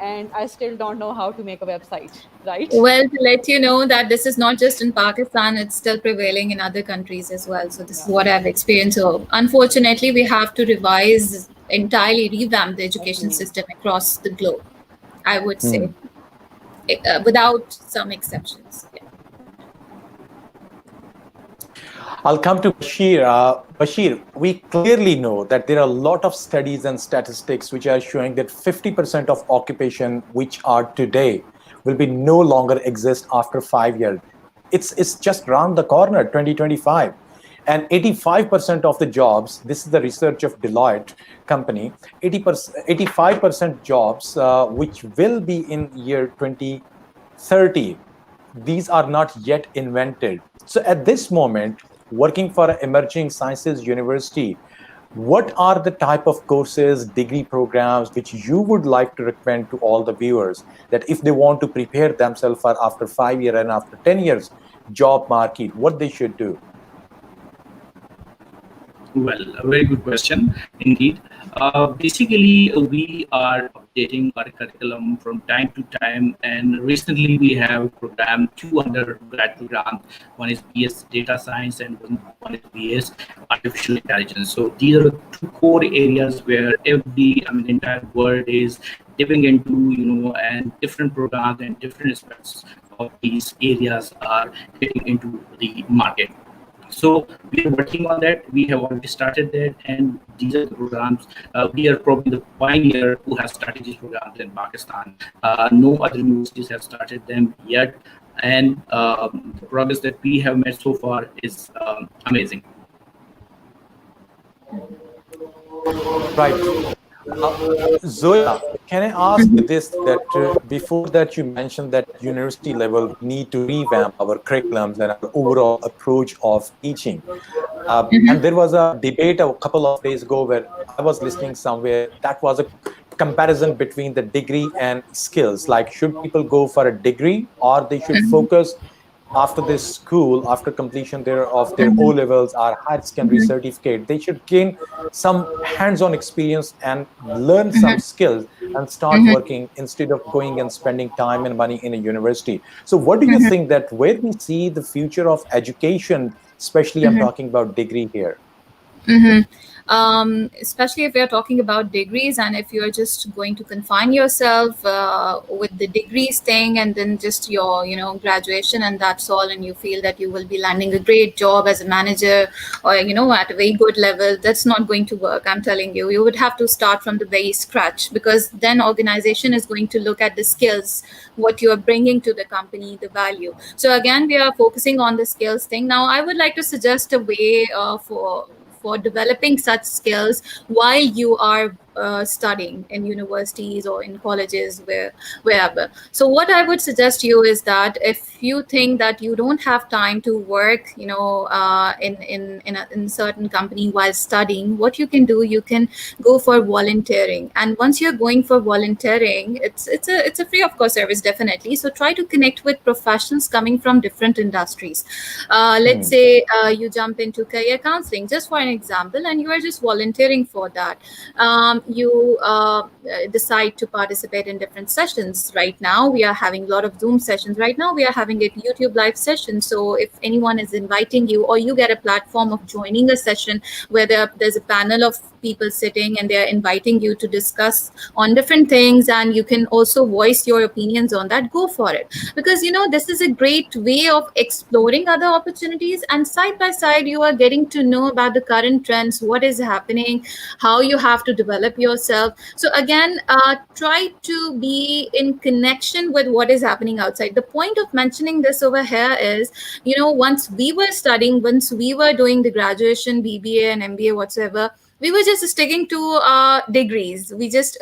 And I still don't know how to make a website, right? Well, to let you know that this is not just in Pakistan, it's still prevailing in other countries as well. So, this is Yeah, what I've experienced. So, unfortunately, we have to revise, entirely revamp the education agree. system across the globe, I would Hmm. say, without some exceptions. Yeah. I'll come to Bashir. Bashir, we clearly know that there are a lot of studies and statistics which are showing that 50% of occupation which are today will be no longer exist after 5 years. It's just around the corner, 2025. And 85% of the jobs, this is the research of Deloitte company, 80%, 85% jobs which will be in year 2030, these are not yet invented. So at this moment, working for an emerging sciences university, what are the type of courses, degree programs which you would like to recommend to all the viewers, that if they want to prepare themselves for after 5 years and after 10 years job market, what they should do? Well, a very good question indeed. Basically, we are updating our curriculum from time to time, and recently we have programmed two undergrad programs. One is BS Data Science, and one is BS Artificial Intelligence. So these are the two core areas where the entire world is dipping into, and different programs and different aspects of these areas are getting into the market. So we are working on that. We have already started that, and these are the programs. We are probably the pioneer who has started these programs in Pakistan. No other universities have started them yet, and the progress that we have made so far is amazing. Right. Zoya, can I ask this, that before that you mentioned that at university level we need to revamp our curriculums and our overall approach of teaching. And there was a debate a couple of days ago where I was listening somewhere that was a comparison between the degree and skills. Like, should people go for a degree or they should focus after this school, after completion of their O levels or higher secondary certificate, they should gain some hands-on experience and learn some skills and start working instead of going and spending time and money in a university. So what do you think that where we see the future of education, especially I'm talking about degree here? Especially if we are talking about degrees, and if you're just going to confine yourself with the degrees thing and then just your graduation and that's all, and you feel that you will be landing a great job as a manager or at a very good level, that's not going to work. I'm telling you, you would have to start from the very scratch, because then organization is going to look at the skills, what you are bringing to the company, the value. So again, we are focusing on the skills thing. Now I would like to suggest a way for developing such skills while you are studying in universities or in colleges, wherever. So what I would suggest you is that if you think that you don't have time to work in a certain company while studying, what you can do, you can go for volunteering. And once you're going for volunteering, it's a free of cost service, definitely. So try to connect with professionals coming from different industries. Let's say you jump into career counseling, just for an example, and you are just volunteering for that. You decide to participate in different sessions. Right now we are having a lot of Zoom sessions. Right now we are having a YouTube live session. So if anyone is inviting you, or you get a platform of joining a session where there's a panel of people sitting and they're inviting you to discuss on different things, and you can also voice your opinions on that, go for it. Because this is a great way of exploring other opportunities, and side by side you are getting to know about the current trends, what is happening, how you have to develop yourself. So again, try to be in connection with what is happening outside. The point of mentioning this over here is, once we were studying, once we were doing the graduation, BBA and MBA whatsoever, we were just sticking to degrees. We just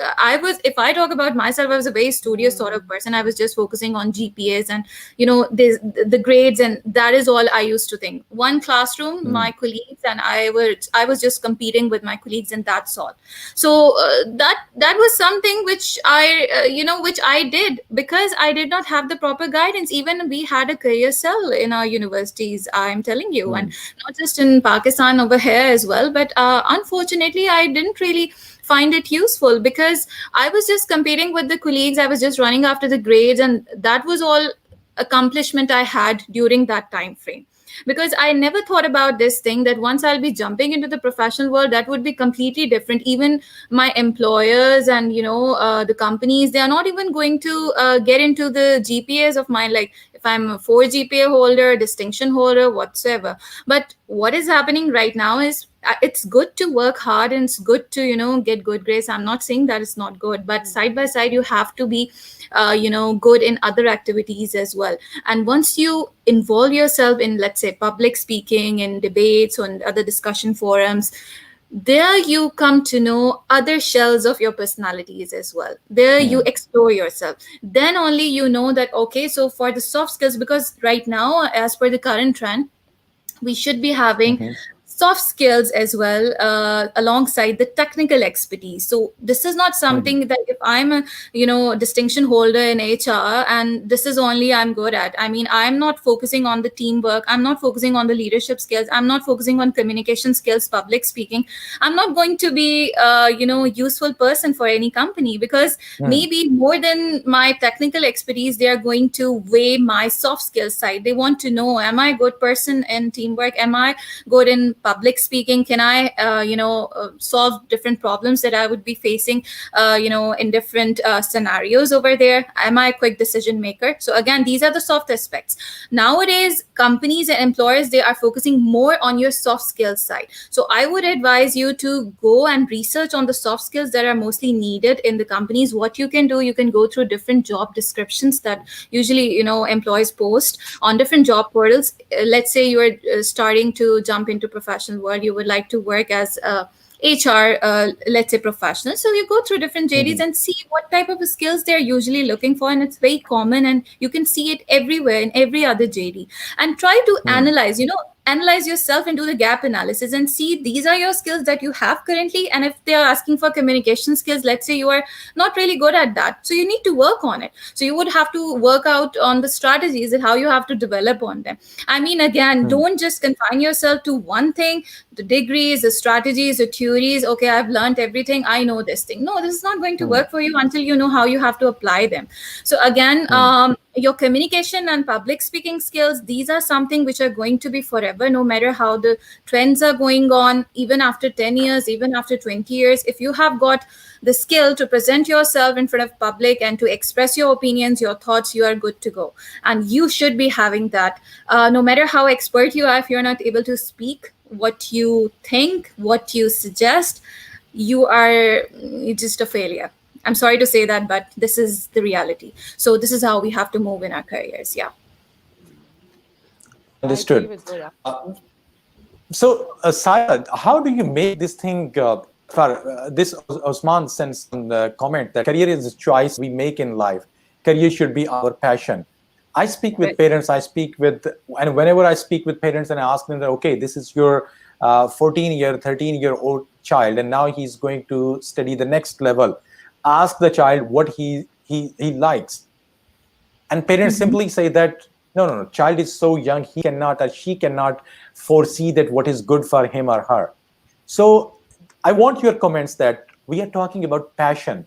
if I talk about myself, I was a very studious sort of person. I was just focusing on GPAs and the grades, and that is all I used to think. One classroom, my colleagues and I was just competing with my colleagues, and that's all. So that was something which I did because I did not have the proper guidance. Even we had a career cell in our universities, I'm telling you, and not just in Pakistan, over here as well. But unfortunately, I didn't really find it useful because I was just competing with the colleagues. I was just running after the grades, and that was all accomplishment I had during that time frame. Because I never thought about this thing, that once I'll be jumping into the professional world, that would be completely different. Even my employers and the companies, they are not even going to get into the GPAs of mine, like if I'm a 4 GPA holder, distinction holder, whatsoever. But what is happening right now is, it's good to work hard and it's good to get good grades. I'm not saying that it's not good, but side by side you have to be good in other activities as well. And once you involve yourself in, let's say, public speaking and debates and other discussion forums, there you come to know other shells of your personalities as well. There you explore yourself. Then only you know that, okay, so for the soft skills, because right now, as per the current trend, we should be having soft skills as well alongside the technical expertise. So this is not something that if I'm a distinction holder in HR and this is only I'm good at. I mean, I'm not focusing on the teamwork. I'm not focusing on the leadership skills. I'm not focusing on communication skills, public speaking. I'm not going to be useful person for any company, because maybe more than my technical expertise, they are going to weigh my soft skills side. They want to know, am I a good person in teamwork? Am I good in public speaking? Can I solve different problems that I would be facing in different scenarios over there? Am I a quick decision maker? So again, these are the soft aspects. Nowadays, companies and employers, they are focusing more on your soft skills side. So I would advise you to go and research on the soft skills that are mostly needed in the companies. What you can do, you can go through different job descriptions that usually employees post on different job portals. Let's say you are starting to jump into professional world, you would like to work as a HR, let's say professionals. So you go through different JDs Mhm. and see what type of skills they're usually looking for, and it's very common, and you can see it everywhere in every other JD. And try to Hmm. analyze yourself and do the gap analysis and see these are your skills that you have currently, and if they are asking for communication skills, let's say you are not really good at that, so you need to work on it. So you would have to work out on the strategies and how you have to develop on them. I mean, again, Hmm. don't just confine yourself to one thing, the degrees, the strategies, the theories. Okay, I've learned everything, I know this thing. No, this is not going to Hmm. work for you until you know how you have to apply them. So again, Hmm. your communication and public speaking skills, these are something which are going to be forever, no matter how the trends are going on, even after 10 years, even after 20 years. If you have got the skill to present yourself in front of public and to express your opinions, your thoughts, you are good to go. And you should be having that. No matter how expert you are, if you're not able to speak what you think, what you suggest, you are just a failure. I'm sorry to say that, but this is the reality. So this is how we have to move in our careers. Yeah. I agree Understood. with Zoya. So, Saira, how do you make this thing? For this, Osman sent some comment that career is a choice we make in life. Career should be our passion. I speak with Right. parents. And whenever I speak with parents and I ask them that, okay, this is your 14-year, 13-year-old child, and now he's going to study the next level. Ask the child what he likes, and parents Mhm. simply say that no, child is so young, he cannot or she cannot foresee that what is good for him or her. So I want your comments that we are talking about passion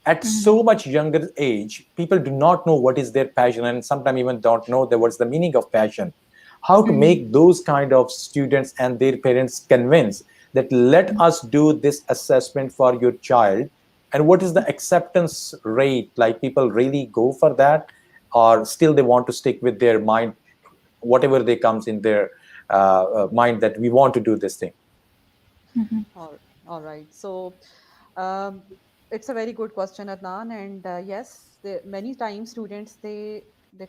at so much younger age. People do not know what is their passion, and sometimes even don't know that what's the meaning of passion. How to Mhm. make those kind of students and their parents convince that let us do this assessment for your child, and what is the acceptance rate, like people really go for that, or still they want to stick with their mind, whatever they comes in their mind, that we want to do this thing. All right. So, um, it's a very good question, Adnan. And yes, many times students they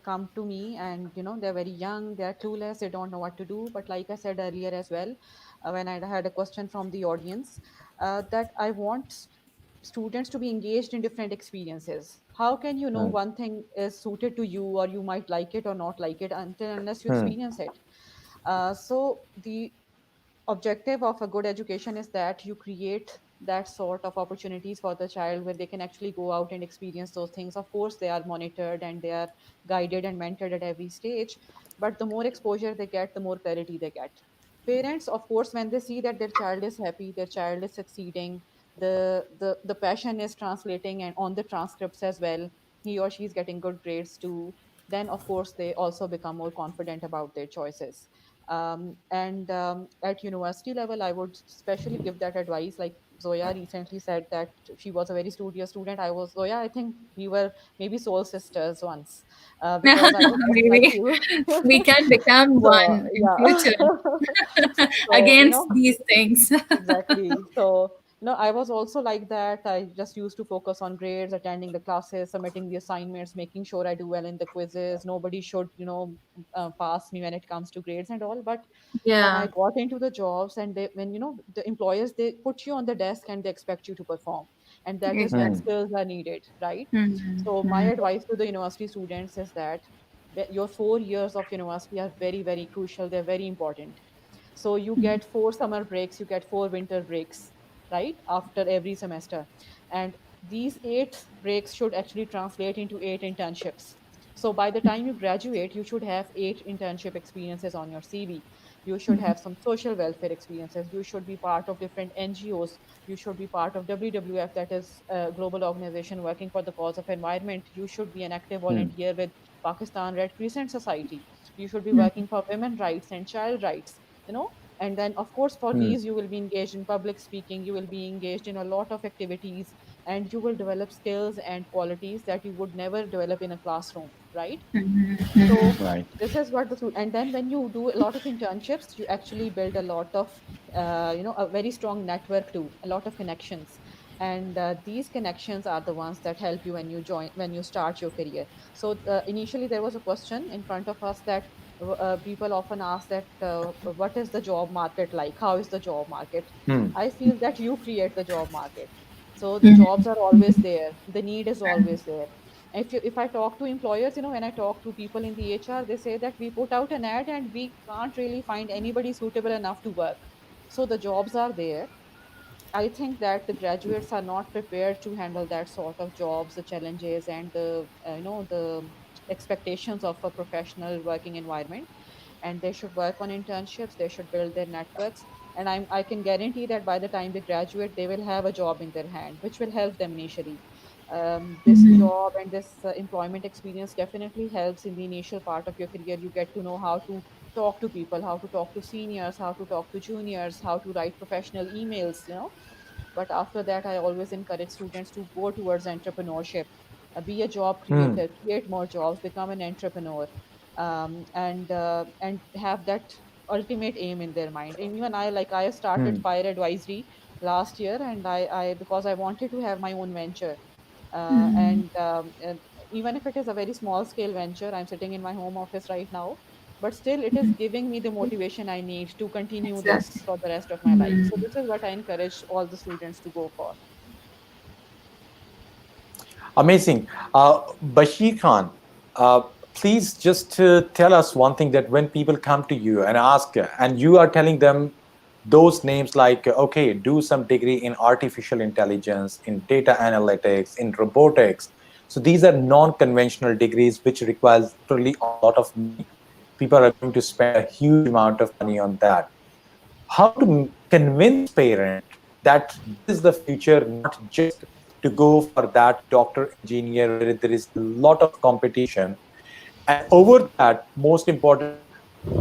come to me, and they're very young, they're clueless, they don't know what to do. But like I said earlier as well, when I had a question from the audience, that I want students to be engaged in different experiences. How can you know Hmm. one thing is suited to you, or you might like it or not like it, until unless you Hmm. experience it? So the objective of a good education is that you create that sort of opportunities for the child where they can actually go out and experience those things. Of course, they are monitored and they are guided and mentored at every stage, but the more exposure they get, the more clarity they get. Parents, of course, when they see that their child is happy, their child is succeeding, the passion is translating and on the transcripts as well, he or she is getting good grades too, then of course they also become more confident about their choices. And at university level, I would especially give that advice. Like Zoya recently said that she was a very studious student. I was, Zoya, I think we were maybe soul sisters once, because I was just like Maybe you. we can become So one in yeah. future So against these things. exactly. So, I was also like that. I just used to focus on grades, attending the classes, submitting the assignments, making sure I do well in the quizzes. Nobody should, pass me when it comes to grades and all. But when I Yeah. got into the jobs, and when, the employers, they put you on the desk and they expect you to perform. And that is when Hmm. Exactly. skills are needed, right? So my Mm-hmm. advice to the university students is that your 4 years of university are very, very crucial. They're very important. So you get 4 summer breaks, you get 4 winter breaks, right? After every semester. And these 8 breaks should actually translate into 8 internships. So by the time you graduate, you should have 8 internship experiences on your CV. You should have some social welfare experiences. You should be part of different NGOs. You should be part of WWF, that is a global organization working for the cause of environment. You should be an active Hmm. volunteer with Pakistan Red Crescent Society. You should be working for women rights and child rights, and then of course for Hmm. these you will be engaged in public speaking, you will be engaged in a lot of activities, and you will develop skills and qualities that you would never develop in a classroom, right? So Right. this is what and then when you do a lot of internships, you actually build a lot of a very strong network too, a lot of connections. And these connections are the ones that help you when you start your career. So initially there was a question in front of us that People often ask that what is the job market like? How is the job market? Hmm. I feel that you create the job market. So the Mhm. jobs are always there. The need is always there. If I talk to employers, when I talk to people in the HR, they say that we put out an ad and we can't really find anybody suitable enough to work. So the jobs are there. I think that the graduates are not prepared to handle that sort of jobs, the challenges, and the expectations of a professional working environment. And they should work on internships. They should build their networks. And I can guarantee that by the time they graduate, they will have a job in their hand, which will help them initially. This Mhm. job and this employment experience definitely helps in the initial part of your career. You get to know how to talk to people, how to talk to seniors, how to talk to juniors, how to write professional emails. But after that, I always encourage students to go towards entrepreneurship, be a job Hmm. creator, create more jobs, become an entrepreneur, and have that ultimate aim in their mind. And even I started Hmm. Fire Advisory last year, and I because I wanted to have my own venture, Mhm. and even if it is a very small scale venture, I'm sitting in my home office right now, but still it is giving me the motivation I need to continue Exactly. this for the rest of my life. So Mhm. this is what I encourage all the students to go for. Amazing. Bashir Khan, uh, please just tell us one thing, that when people come to you and ask, and you are telling them those names like, okay, do some degree in artificial intelligence, in data analytics, in robotics. So these are non-conventional degrees which requires literally a lot of money. People are going to spend a huge amount of money on that. How to convince parent that this is the future, not just to go for that doctor engineer where there is a lot of competition. And over that, most important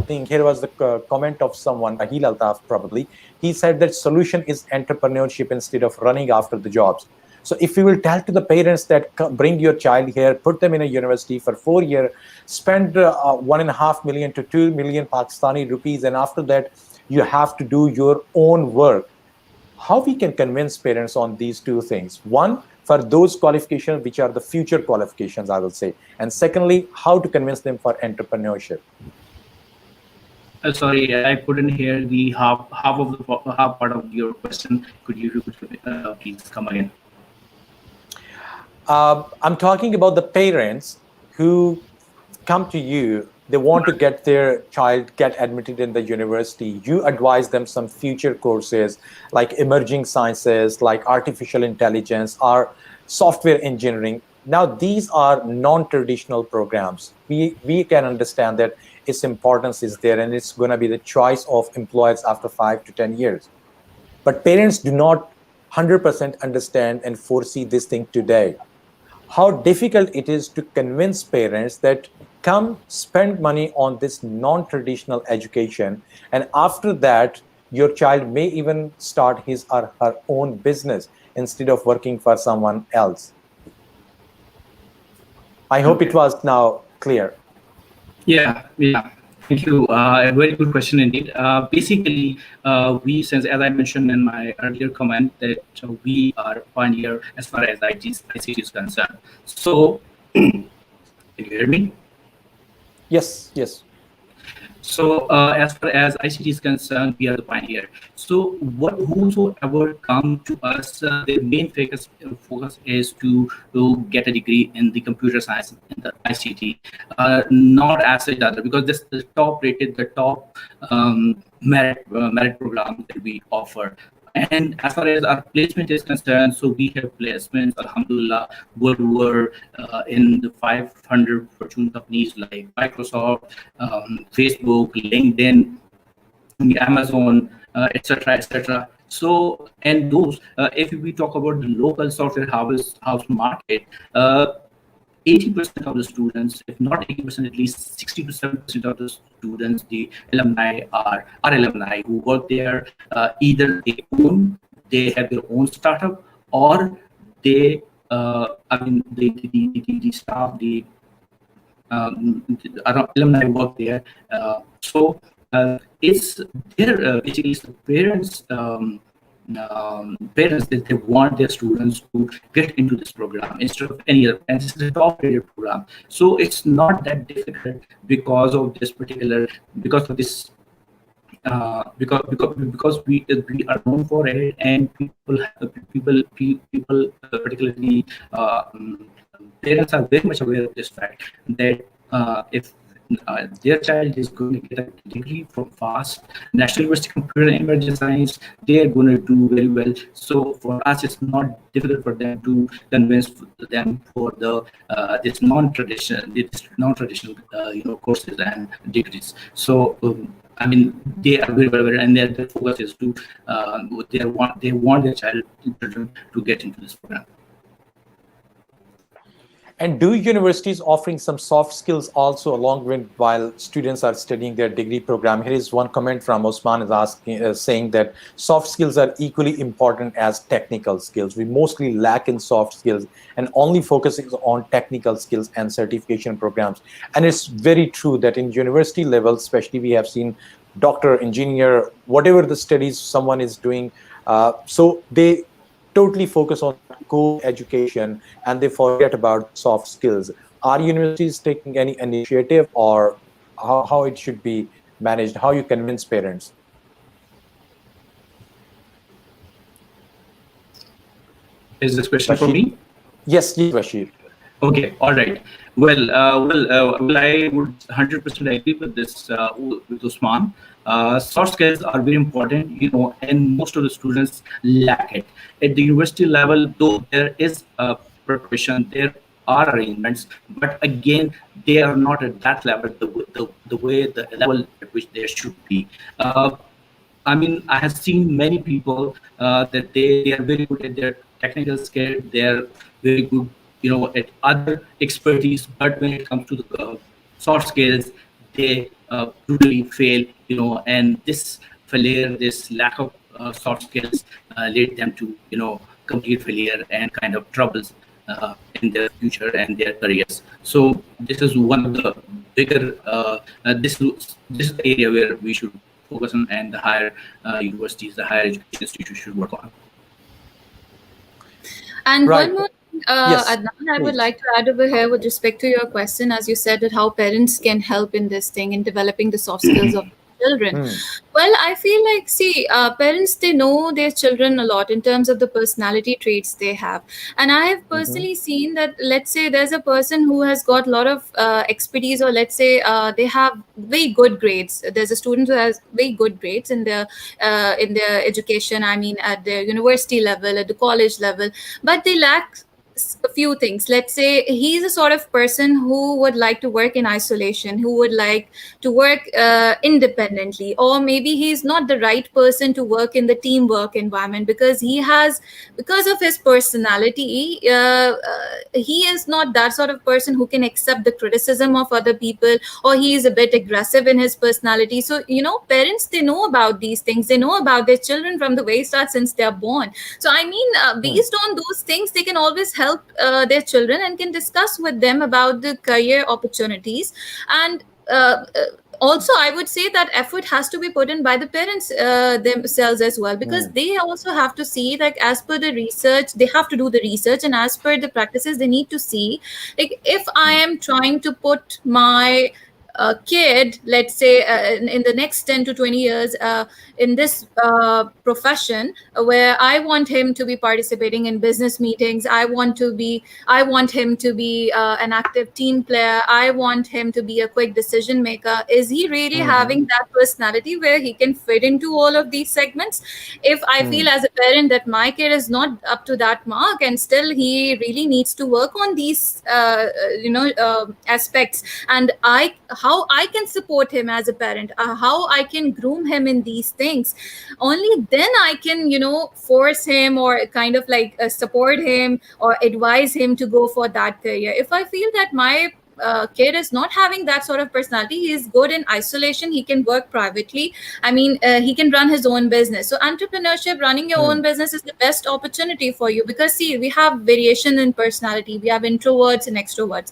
thing here was the comment of someone, Rahil Altaf probably. He said that solution is entrepreneurship instead of running after the jobs. So if you will tell to the parents that bring your child here, put them in a university for 4 years, spend 1.5 million to 2 million Pakistani rupees, and after that you have to do your own work. How we can convince parents on these two things? One, for those qualifications which are the future qualifications, I will say, and secondly, how to convince them for entrepreneurship. Sorry, I couldn't hear the half part of your question. Could you please come again? I'm talking about the parents who come to you. They want to get their child get admitted in the university. You advise them some future courses like emerging sciences, like artificial intelligence, or software engineering. Now, these are non-traditional programs. We can understand that its importance is there, and it's going to be the choice of employers after 5 to 10 years. But parents do not 100% understand and foresee this thing today, how difficult it is to convince parents that come spend money on this non-traditional education, and after that your child may even start his or her own business instead of working for someone else. I hope it Okay. was now clear. Yeah, yeah. Thank you. A very good question indeed. Basically, since as I mentioned in my earlier comment, that we are pioneer as far as ICT is concerned. So, can you hear me? Yes, yes. So, as far as ICT is concerned, we are the pioneer. So, whosoever come to us, their main focus is to get a degree in the computer science in the ICT, not as such other, because this is the top rated, the top merit program that we offer. And as far as our placement is concerned, so we have placements, alhamdulillah, were in the 500 Fortune companies like Microsoft, Facebook, LinkedIn, Amazon, etc., etc. So, and those, if we talk about the local software house market, 80% of the students, if not 80%, at least 60 to 70% of the students, the alumni are alumni who work there. Either they have their own startup, or they, I mean, the staff, the alumni work there. So it's their basically it's the parents' parents that they want their students to get into this program instead of any other, and this is a top rated program. So it's not that difficult because of this particular, because of this because we are known for it, and people particularly parents are very much aware of this fact that if their child is going to get a degree from fast National University Computer and Emerging Science, they are going to do very well. So for us, it's not difficult for them to convince them for the this non-traditional courses and degrees. So I mean, they are very well aware, and their focus is to they want their children to get into this program. And do universities offering some soft skills also along with while students are studying their degree program? Here is one comment from Usman is asking, saying that soft skills are equally important as technical skills. We mostly lack in soft skills and only focusing on technical skills and certification programs. And it's very true that in university level, especially we have seen doctor, engineer, whatever the studies someone is doing, so they totally focus on core education and they forget about soft skills. Are universities taking any initiative, or how it should be managed? How you convince parents? Is this question for me? Yes, Bashir. Okay, all right. Well, I would 100% agree with this with Usman. Soft skills are very important, and most of the students lack it. At the university level, though there is a preparation, there are arrangements, but again, they are not at that level, the level at which they should be. I mean, I have seen many people that they are very good at their technical skill, they are very good, at other expertise, but when it comes to the soft skills, they totally fail, and this failure, this lack of soft skills lead them to, complete failure and kind of troubles in their future and their careers. So this is one of the bigger, this is the area where we should focus on, and the higher universities, the higher education institutions should work on. And right. one more Yes, Adnan, I would please. like to add over here with respect to your question, as you said, that how parents can help in this thing in developing the soft skills of children. Well, I feel like, see, parents, they know their children a lot in terms of the personality traits they have. And I have personally seen that, let's say there's a person who has got a lot of expertise, or let's say they have very good grades. There's a student who has very good grades in their education, I mean, at their university level, at the college level, but they lack a few things. Let's say he's a sort of person who would like to work in isolation, who would like to work independently, or maybe he's not the right person to work in the teamwork environment because of his personality, he is not that sort of person who can accept the criticism of other people, or he is a bit aggressive in his personality. So parents, they know about these things, they know about their children from the very start, since they're born. So I mean, based on those things, they can always help their children and can discuss with them about the career opportunities. And also, I would say that effort has to be put in by the parents themselves as well, because they also have to see, like, as per the research, they have to do the research, and as per the practices, they need to see, like, if I am trying to put my kid, let's say, in the next 10 to 20 years in this profession, where I want him to be participating in business meetings, I want him to be an active team player, I want him to be a quick decision maker. Is he really having that personality where he can fit into all of these segments? If I feel as a parent that my kid is not up to that mark, and still he really needs to work on these aspects, and how I can support him as a parent, how I can groom him in these things, only then I can force him, or kind of like support him, or advise him to go for that career. If I feel that my kid is not having that sort of personality, he is good in isolation, he can work privately. I mean, he can run his own business. So entrepreneurship, running your own business, is the best opportunity for you, because see, we have variation in personality. We have introverts and extroverts.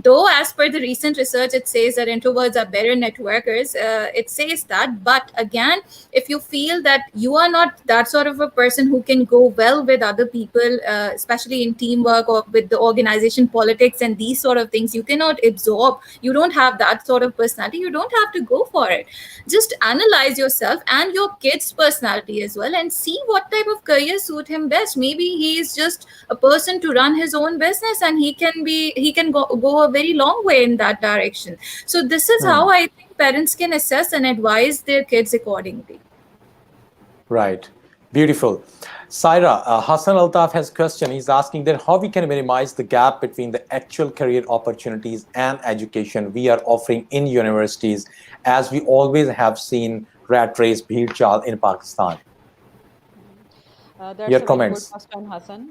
Though, as per the recent research, it says that introverts are better networkers. It says that, but again, if you feel that you are not that sort of a person who can go well with other people, especially in teamwork or with the organization politics and these sort of things, you cannot absorb, you don't have that sort of personality, you don't have to go for it. Just analyze yourself and your kid's personality as well, and see what type of career suit him best. Maybe he is just a person to run his own business, and he can go a very long way in that direction. So this is how I think parents can assess and advise their kids accordingly. Right. Beautiful. Saira, Hassan Altaf has a question. He's asking that how we can minimize the gap between the actual career opportunities and education we are offering in universities, as we always have seen rat race, bheed chal in Pakistan. That's Your a very good comments. question, Hassan,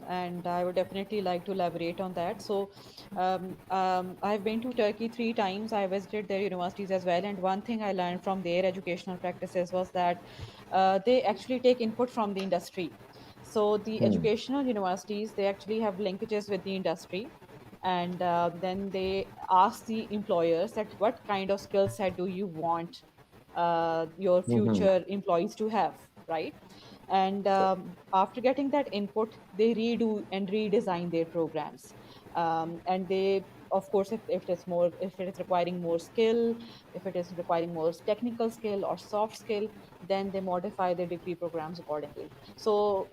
and I would definitely like to elaborate on that. So, I've been to Turkey 3 times. I visited their universities as well, and one thing I learned from their educational practices was that they actually take input from the industry. So, the educational universities, they actually have linkages with the industry, and then they ask the employers that what kind of skill set do you want your future employees to have, right? And after getting that input, they redo and redesign their programs. And they, of course, if it's more, if it is requiring more skill, if it is requiring more technical skill or soft skill, then they modify their degree programs accordingly. So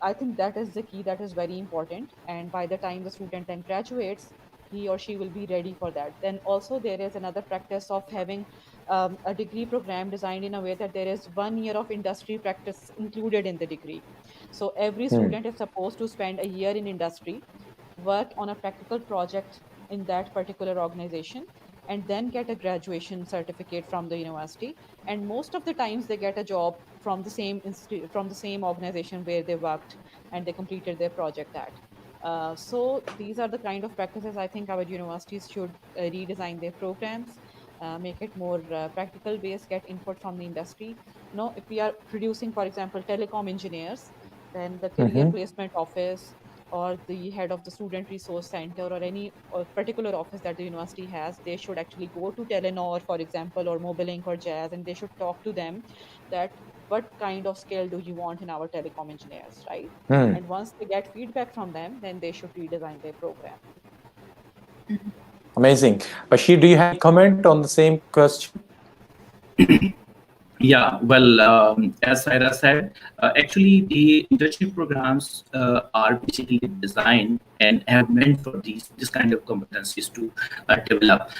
I think that is the key, that is very important. And by the time the student then graduates, he or she will be ready for that. Then also there is another practice of having a degree program designed in a way that there is 1 year of industry practice included in the degree. So every student is supposed to spend a year in industry, work on a practical project in that particular organization, and then get a graduation certificate from the university. And most of the times they get a job from the same from the same organization where they worked and they completed their project at. So these are the kind of practices I think our universities should redesign their programs, make it more practical based, get input from the industry. If we are producing, for example, telecom engineers, then the career placement office or the head of the student resource center or any particular office that the university has, they should actually go to Telenor, for example, or Mobilink or Jazz, and they should talk to them that what kind of skill do you want in our telecom engineers, right? And once they get feedback from them, then they should redesign their program. Amazing. Bashir, do you have any comment on the same question? Yeah, well, as Saira said, actually the internship programs are basically designed and have meant for this kind of competencies to develop.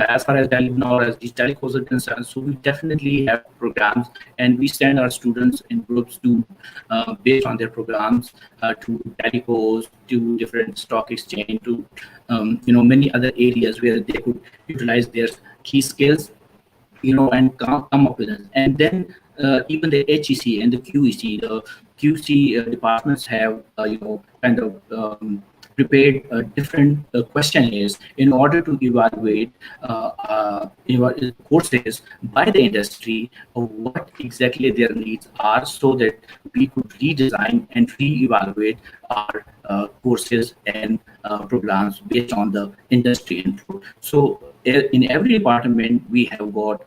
As far as Delhi as these telecourses are concerned, so we definitely have programs, and we send our students in groups to, based on their programs, to telecos, to different stock exchange, to many other areas where they could utilize their key skills, and come up with it. And then even the HEC and the QEC, the QC departments have, kind of prepared different questionnaires in order to evaluate courses by the industry of what exactly their needs are, so that we could redesign and re-evaluate our courses and programs based on the industry input. So in every department, we have got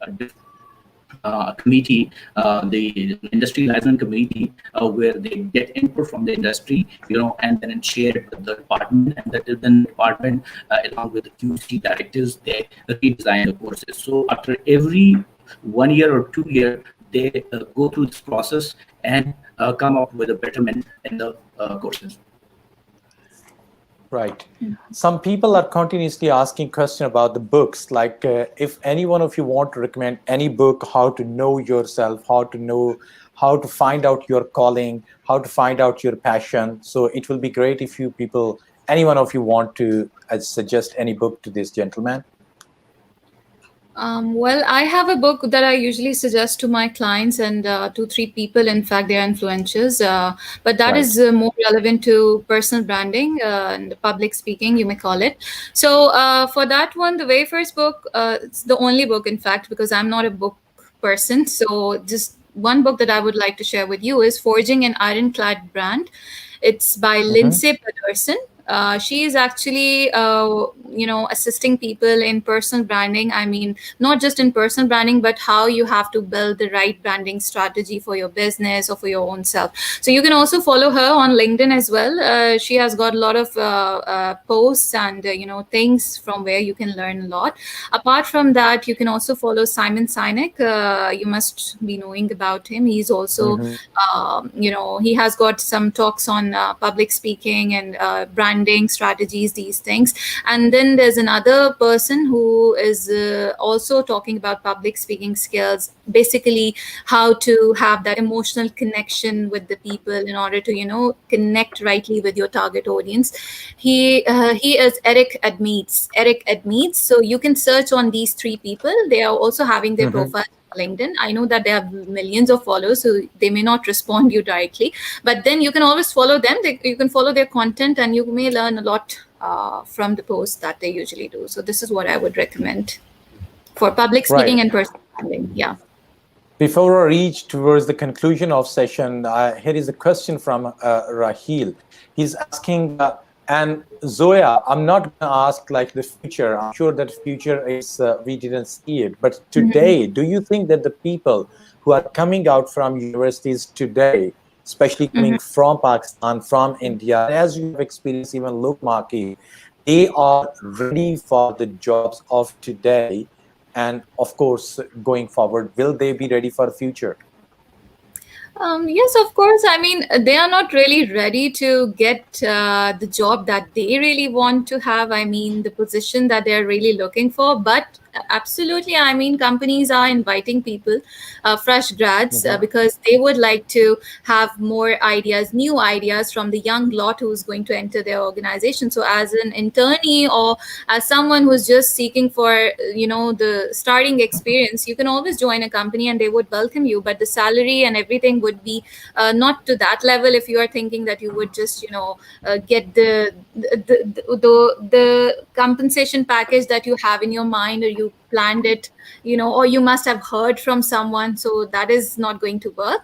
a committee, the industry license committee, where they get input from the industry, and then share it with the department, and that is then the department, along with the QC directives, they redesign the courses. So after every 1 year or 2 year, they go through this process and come up with a betterment in the courses. Right. Some people are continuously asking questions about the books. Like, if any one of you want to recommend any book, how to know yourself, how to find out your calling, how to find out your passion. So it will be great if any one of you want to suggest any book to this gentleman. Well, I have a book that I usually suggest to my clients and 2, 3 people. In fact, they are influencers, but that Right. is more relevant to personal branding and public speaking, you may call it. So, for that one, the very first book, it's the only book, in fact, because I'm not a book person. So, just one book that I would like to share with you is Forging an Ironclad Brand. It's by Mm-hmm. Lindsay Pedersen. She is actually, assisting people in personal branding. I mean, not just in personal branding, but how you have to build the right branding strategy for your business or for your own self. So you can also follow her on LinkedIn as well. She has got a lot of posts and things from where you can learn a lot. Apart from that, you can also follow Simon Sinek. You must be knowing about him. He's also, Mm-hmm. he has got some talks on public speaking and branding strategies, these things. And then there's another person who is also talking about public speaking skills, basically how to have that emotional connection with the people in order to connect rightly with your target audience. He is Eric Edmeades. So you can search on these 3 people. They are also having their Mm-hmm. profile LinkedIn. I know that they have millions of followers, so they may not respond you directly, but then you can always follow them. You can follow their content, and you may learn a lot from the posts that they usually do. So this is what I would recommend for public speaking Right. and personal branding. Yeah. Before I reach towards the conclusion of session, here is a question from Rahil. He's asking, and Zoya, I'm not going to ask like the future. I'm sure that future is we didn't see it, but today, do you think that the people who are coming out from universities today, especially coming Mhm. from Pakistan, from India, as you have experienced even look marquee, they are ready for the jobs of today? And of course, going forward, will they be ready for the future? Yes, of course. I mean, they are not really ready to get the job that they really want to have. I mean, the position that they're really looking for. But absolutely, I mean, companies are inviting people, fresh grads, Mm-hmm. because they would like to have more ideas, new ideas from the young lot who's going to enter their organization. So, as an internee or as someone who's just seeking for, the starting experience, you can always join a company and they would welcome you. But the salary and everything would be not to that level if you are thinking that you would just get the compensation package that you have in your mind, or you planned it, or you must have heard from someone. So that is not going to work.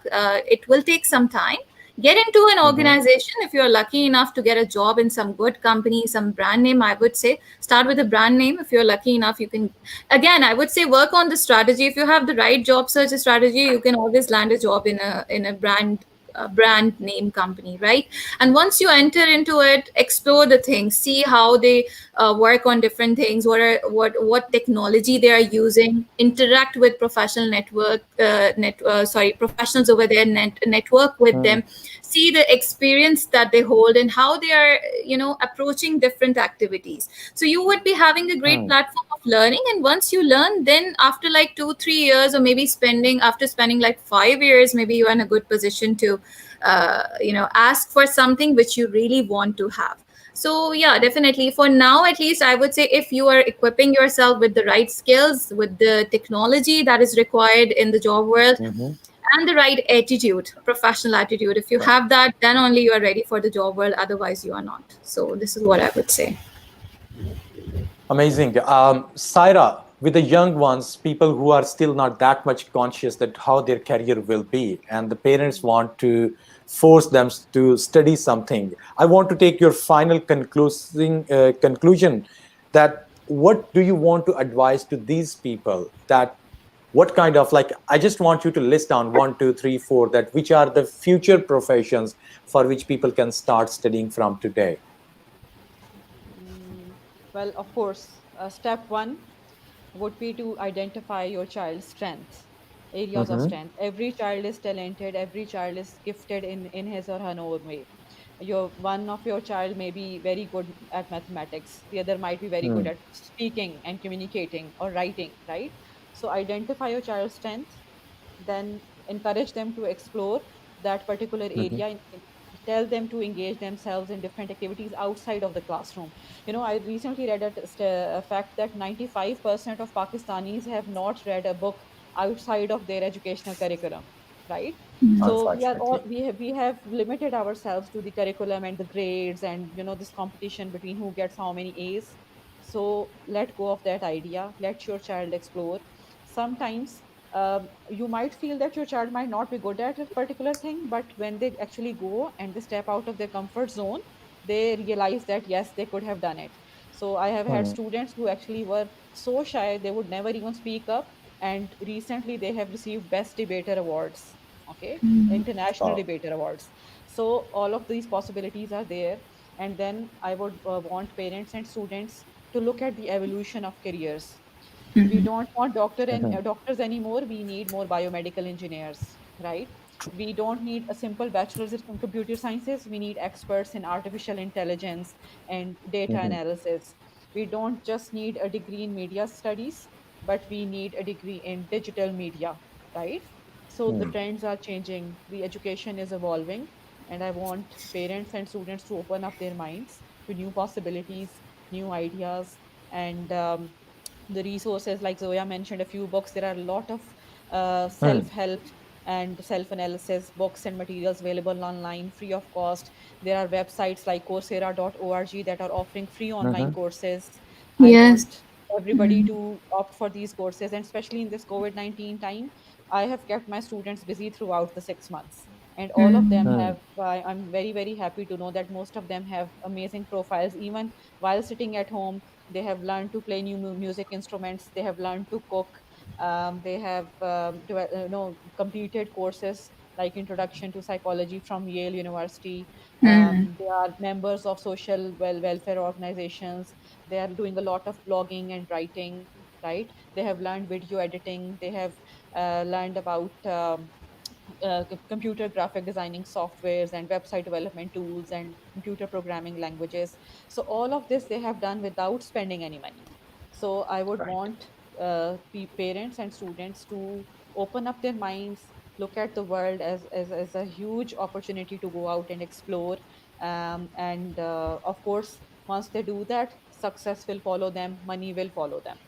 It will take some time. Get into an Mm-hmm. organization. If you're lucky enough to get a job in some good company, some brand name, I would say start with a brand name. If you're lucky enough, you can, again, I would say work on the strategy. If you have the right job search strategy, you can always land a job in a brand name company, right? And once you enter into it, explore the things, see how they work on different things, what technology they are using, interact with professional professionals over there, network with them, see the experience that they hold and how they are approaching different activities. So you would be having a great platform of learning. And once you learn, then after like 2, 3 years, or maybe after spending like 5 years, maybe you're in a good position to ask for something which you really want to have. So yeah, definitely for now, at least, I would say if you are equipping yourself with the right skills, with the technology that is required in the job world, Mm-hmm. and the right attitude, professional attitude, if you Right. have that, then only you are ready for the job world. Otherwise you are not. So this is what I would say. Amazing. Saira, with the young ones, people who are still not that much conscious that how their career will be, and the parents want to force them to study something. I want to take your final conclusion that what do you want to advise to these people, that what kind of, like, I just want you to list down one, two, three, four, that which are the future professions for which people can start studying from today. Mm, well, of course, step one would be to identify your child's strengths, areas of Mm-hmm. strength. Every child is talented, every child is gifted in his or her own way. One of your child may be very good at mathematics, the other might be very good at speaking and communicating or writing, right? So identify your child's strength, then encourage them to explore that particular Mm-hmm. area tell them to engage themselves in different activities outside of the classroom. I recently read a fact that 95% of Pakistanis have not read a book outside of their educational curriculum, right? So we are all Unfortunately. we have limited ourselves to the curriculum and the grades, and this competition between who gets how many A's. So let go of that idea. Let your child explore. Sometimes you might feel that your child might not be good at a particular thing, but when they actually go and they step out of their comfort zone, they realize that yes, they could have done it. So I have had Hmm. students who actually were so shy they would never even speak up, and recently they have received best debater awards. Okay, international Oh. debater awards. So all of these possibilities are there. And then I would want parents and students to look at the evolution of careers. We don't want Mhm. doctors anymore. We need more biomedical engineers, right? We don't need a simple bachelor's in computer sciences. We need experts in artificial intelligence and data Mhm. analysis. We don't just need a degree in media studies, but we need a degree in digital media, right? So the Hmm. trends are changing, the education is evolving, and I want parents and students to open up their minds to new possibilities, new ideas, and the resources. Like Zoya mentioned, a few books. There are a lot of Hmm. self-help and self-analysis books and materials available online free of cost. There are websites like coursera.org that are offering free online Mhm. courses. I Yes. want everybody to opt for these courses, and especially in this COVID-19 time, I have kept my students busy throughout the 6 months. And all of them Hmm. have, I'm very, very happy to know that most of them have amazing profiles. Even while sitting at home, they have learned to play new music instruments. They have learned to cook. They have completed courses like Introduction to Psychology from Yale University. They are members of social welfare organizations. They are doing a lot of blogging and writing, right? They have learned video editing. They have learned about computer graphic designing softwares and website development tools and computer programming languages. So all of this they have done without spending any money. So I would Right. want parents and students to open up their minds, look at the world as a huge opportunity to go out and explore. And of course, once they do that, success will follow them, money will follow them.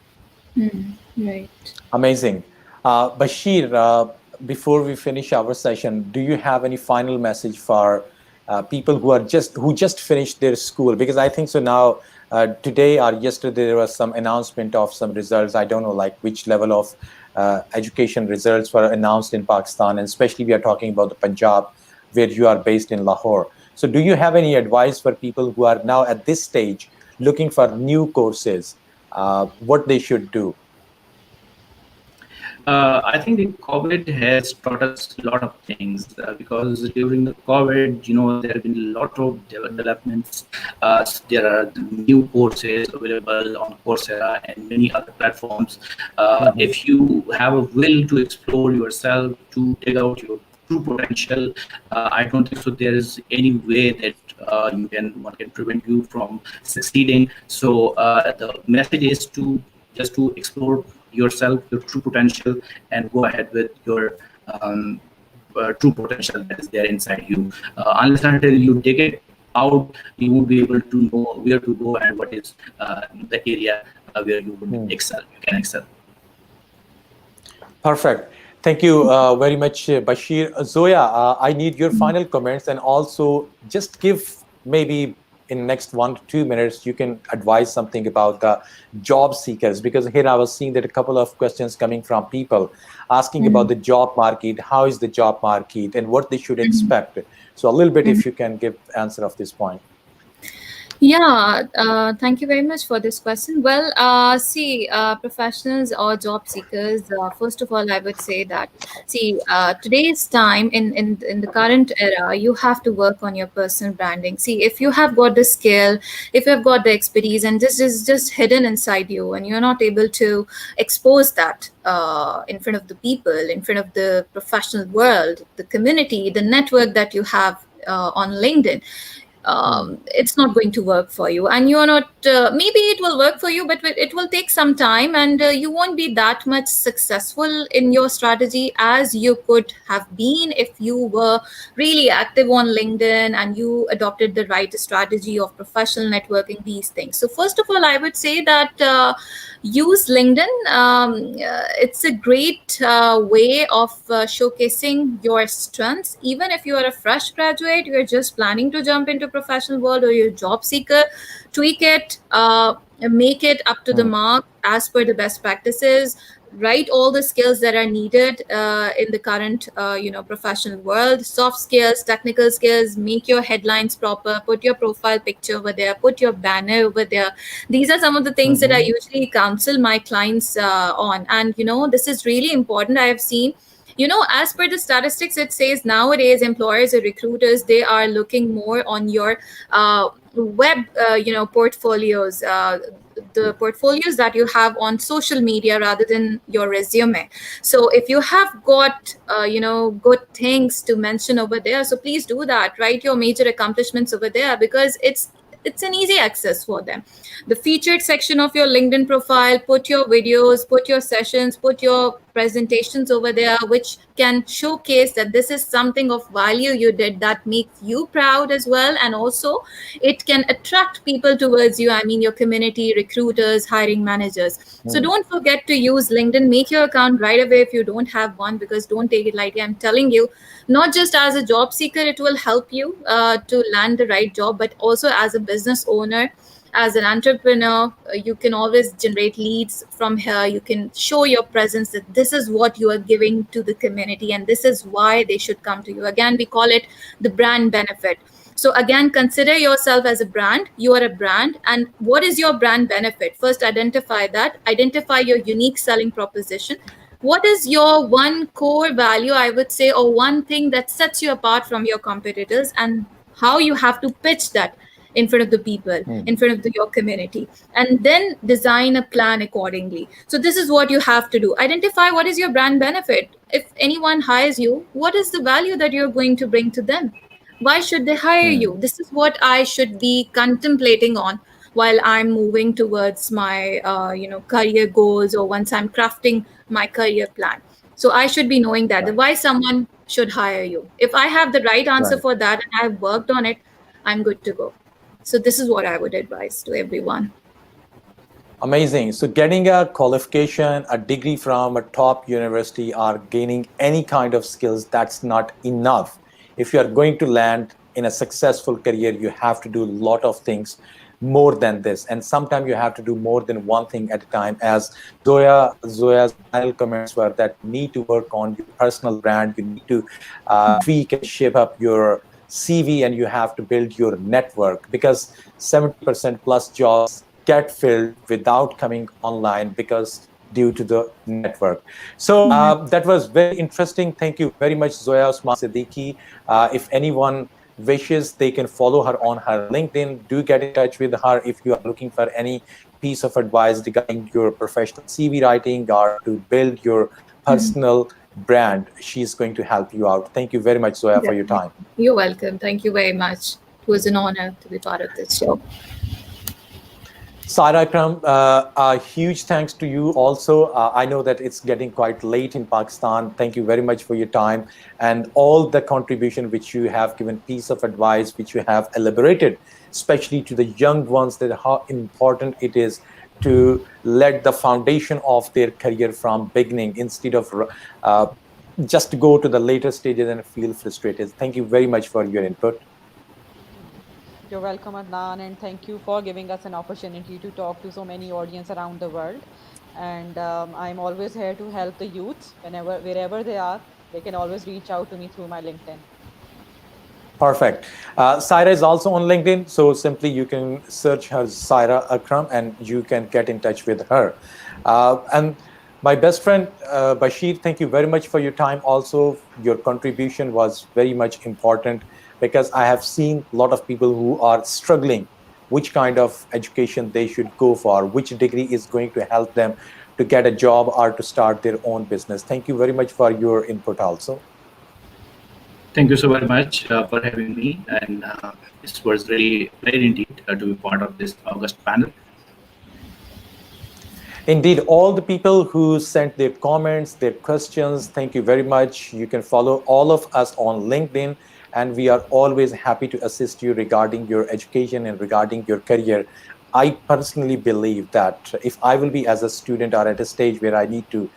Right. Amazing. Bashir, before we finish our session, do you have any final message for people who just finished their school? Because I think so now, today or yesterday there was some announcement of some results. I don't know like which level of education results were announced in Pakistan, and especially we are talking about the Punjab, where you are based in Lahore. So, do you have any advice for people who are now at this stage looking for new courses? What they should do? I think the COVID has taught us a lot of things because during the COVID, there have been a lot of developments. There are new courses available on Coursera and many other platforms. Mhm. If you have a will to explore yourself, to dig out your true potential, I don't think so. There is any way that one can prevent you from succeeding. So the message is to just to explore yourself, your true potential, and go ahead with your true potential that is there inside you. Unless and until you take it out, you won't be able to know where to go and what is the area where you would Hmm. excel. You can excel. Perfect. Thank you very much, Bashir. Zoya, I need your final comments, and also just give maybe in next 1 to 2 minutes you can advise something about the job seekers, because here I was seeing that a couple of questions coming from people asking about the job market, how is the job market, and what they should expect. So a little bit, if you can give answer of this point. Yeah, thank you very much for this question. Well, see, professionals or job seekers, first of all, I would say that, see, today's time in the current era, you have to work on your personal branding. See, if you have got the skill, if you have got the expertise, and this is just hidden inside you, and you're not able to expose that in front of the people, in front of the professional world, the community, the network that you have on LinkedIn, it's not going to work for you, and you're not maybe it will work for you, but it will take some time, and you won't be that much successful in your strategy as you could have been if you were really active on LinkedIn and you adopted the right strategy of professional networking, these things. So first of all, I would say that use LinkedIn. It's a great way of showcasing your strengths. Even if you are a fresh graduate, you're just planning to jump into professional world, or you're a job seeker, tweak it, make it up to the mark as per the best practices. Write all the skills that are needed in the current professional world: soft skills, technical skills. Make your headlines proper, put your profile picture over there, put your banner over there. These are some of the things that I usually counsel my clients on. And this is really important. I have seen, as per the statistics, it says nowadays employers or recruiters, they are looking more on your web portfolios, the portfolios that you have on social media rather than your resume. So if you have got good things to mention over there, so please do that. Write your major accomplishments over there, because it's an easy access for them. The featured section of your LinkedIn profile, put your videos, put your sessions, put your presentations over there, which can showcase that this is something of value you did, that makes you proud as well. And also it can attract people towards you. I mean, your community, recruiters, hiring managers. So don't forget to use LinkedIn. Make your account right away if you don't have one, because don't take it lightly. I'm telling you, not just as a job seeker, it will help you to land the right job, but also as a business owner, as an entrepreneur. You can always generate leads from here. You can show your presence, that this is what you are giving to the community and this is why they should come to you. Again, we call it the brand benefit. So again, consider yourself as a brand. You are a brand. And what is your brand benefit? First, identify that. Identify your unique selling proposition. What is your one core value, I would say, or one thing that sets you apart from your competitors, and how you have to pitch that in front of the people, in front of your community, and then design a plan accordingly. So this is what you have to do. Identify what is your brand benefit. If anyone hires you, what is the value that you're going to bring to them? Why should they hire you? This is what I should be contemplating on while I'm moving towards my career goals, or once I'm crafting my career plan. So I should be knowing that why someone should hire you. If I have the right answer for that and I've worked on it, I'm good to go. So this is what I would advise to everyone. Amazing. So getting a qualification, a degree from a top university, or gaining any kind of skills, that's not enough. If you are going to land in a successful career, you have to do a lot of things more than this. And sometimes you have to do more than one thing at a time. As Zoya's final comments were that you need to work on your personal brand. You need to tweak and shape up your CV, and you have to build your network, because 70% plus jobs get filled without coming online because due to the network. So that was very interesting. Thank you very much, Zoya Usman Siddiqui. If anyone wishes, they can follow her on her LinkedIn. Do get in touch with her if you are looking for any piece of advice regarding your professional CV writing or to build your personal brand. She's going to help you out. Thank you very much, Zoya, for your time. You're welcome. Thank you very much. It was an honor to be part of this show. Saira Akram, a huge thanks to you also. I know that it's getting quite late in Pakistan. Thank you very much for your time and all the contribution which you have given, piece of advice which you have elaborated, especially to the young ones, that how important it is to let the foundation of their career from beginning instead of just to go to the later stages and feel frustrated. Thank you very much for your input. You're welcome, Adnan, and thank you for giving us an opportunity to talk to so many audience around the world. And I'm always here to help the youth wherever they are. They can always reach out to me through my LinkedIn. Perfect. Saira is also on LinkedIn, so simply you can search her Saira Akram and you can get in touch with her. And my best friend, Bashir, thank you very much for your time. Also, your contribution was very much important, because I have seen a lot of people who are struggling which kind of education they should go for, which degree is going to help them to get a job or to start their own business. Thank you very much for your input also. Thank you so very much for having me, and this was really very indeed to be part of this August panel. Indeed, all the people who sent their comments, their questions, thank you very much. You can follow all of us on LinkedIn, and we are always happy to assist you regarding your education and regarding your career. I personally believe that if I will be as a student or at a stage where I need to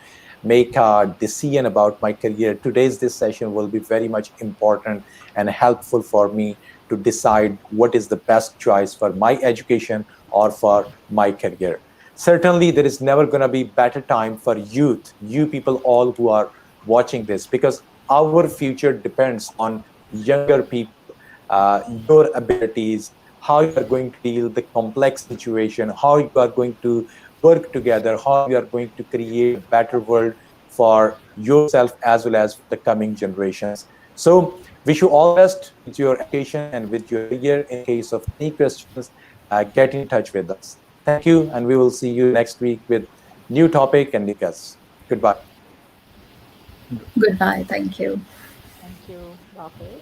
make a decision about my career, today's this session will be very much important and helpful for me to decide what is the best choice for my education or for my career. Certainly there is never going to be better time for youth, you people all who are watching this, because our future depends on younger people, your abilities, how you are going to deal the complex situation, how you are going to work together, how you are going to create a better world for yourself as well as for the coming generations. So wish you all the best with your education and with your career. In case of any questions, get in touch with us. Thank you, and we will see you next week with new topic and new guests. Goodbye. Goodbye. Thank you. Thank you. Bye.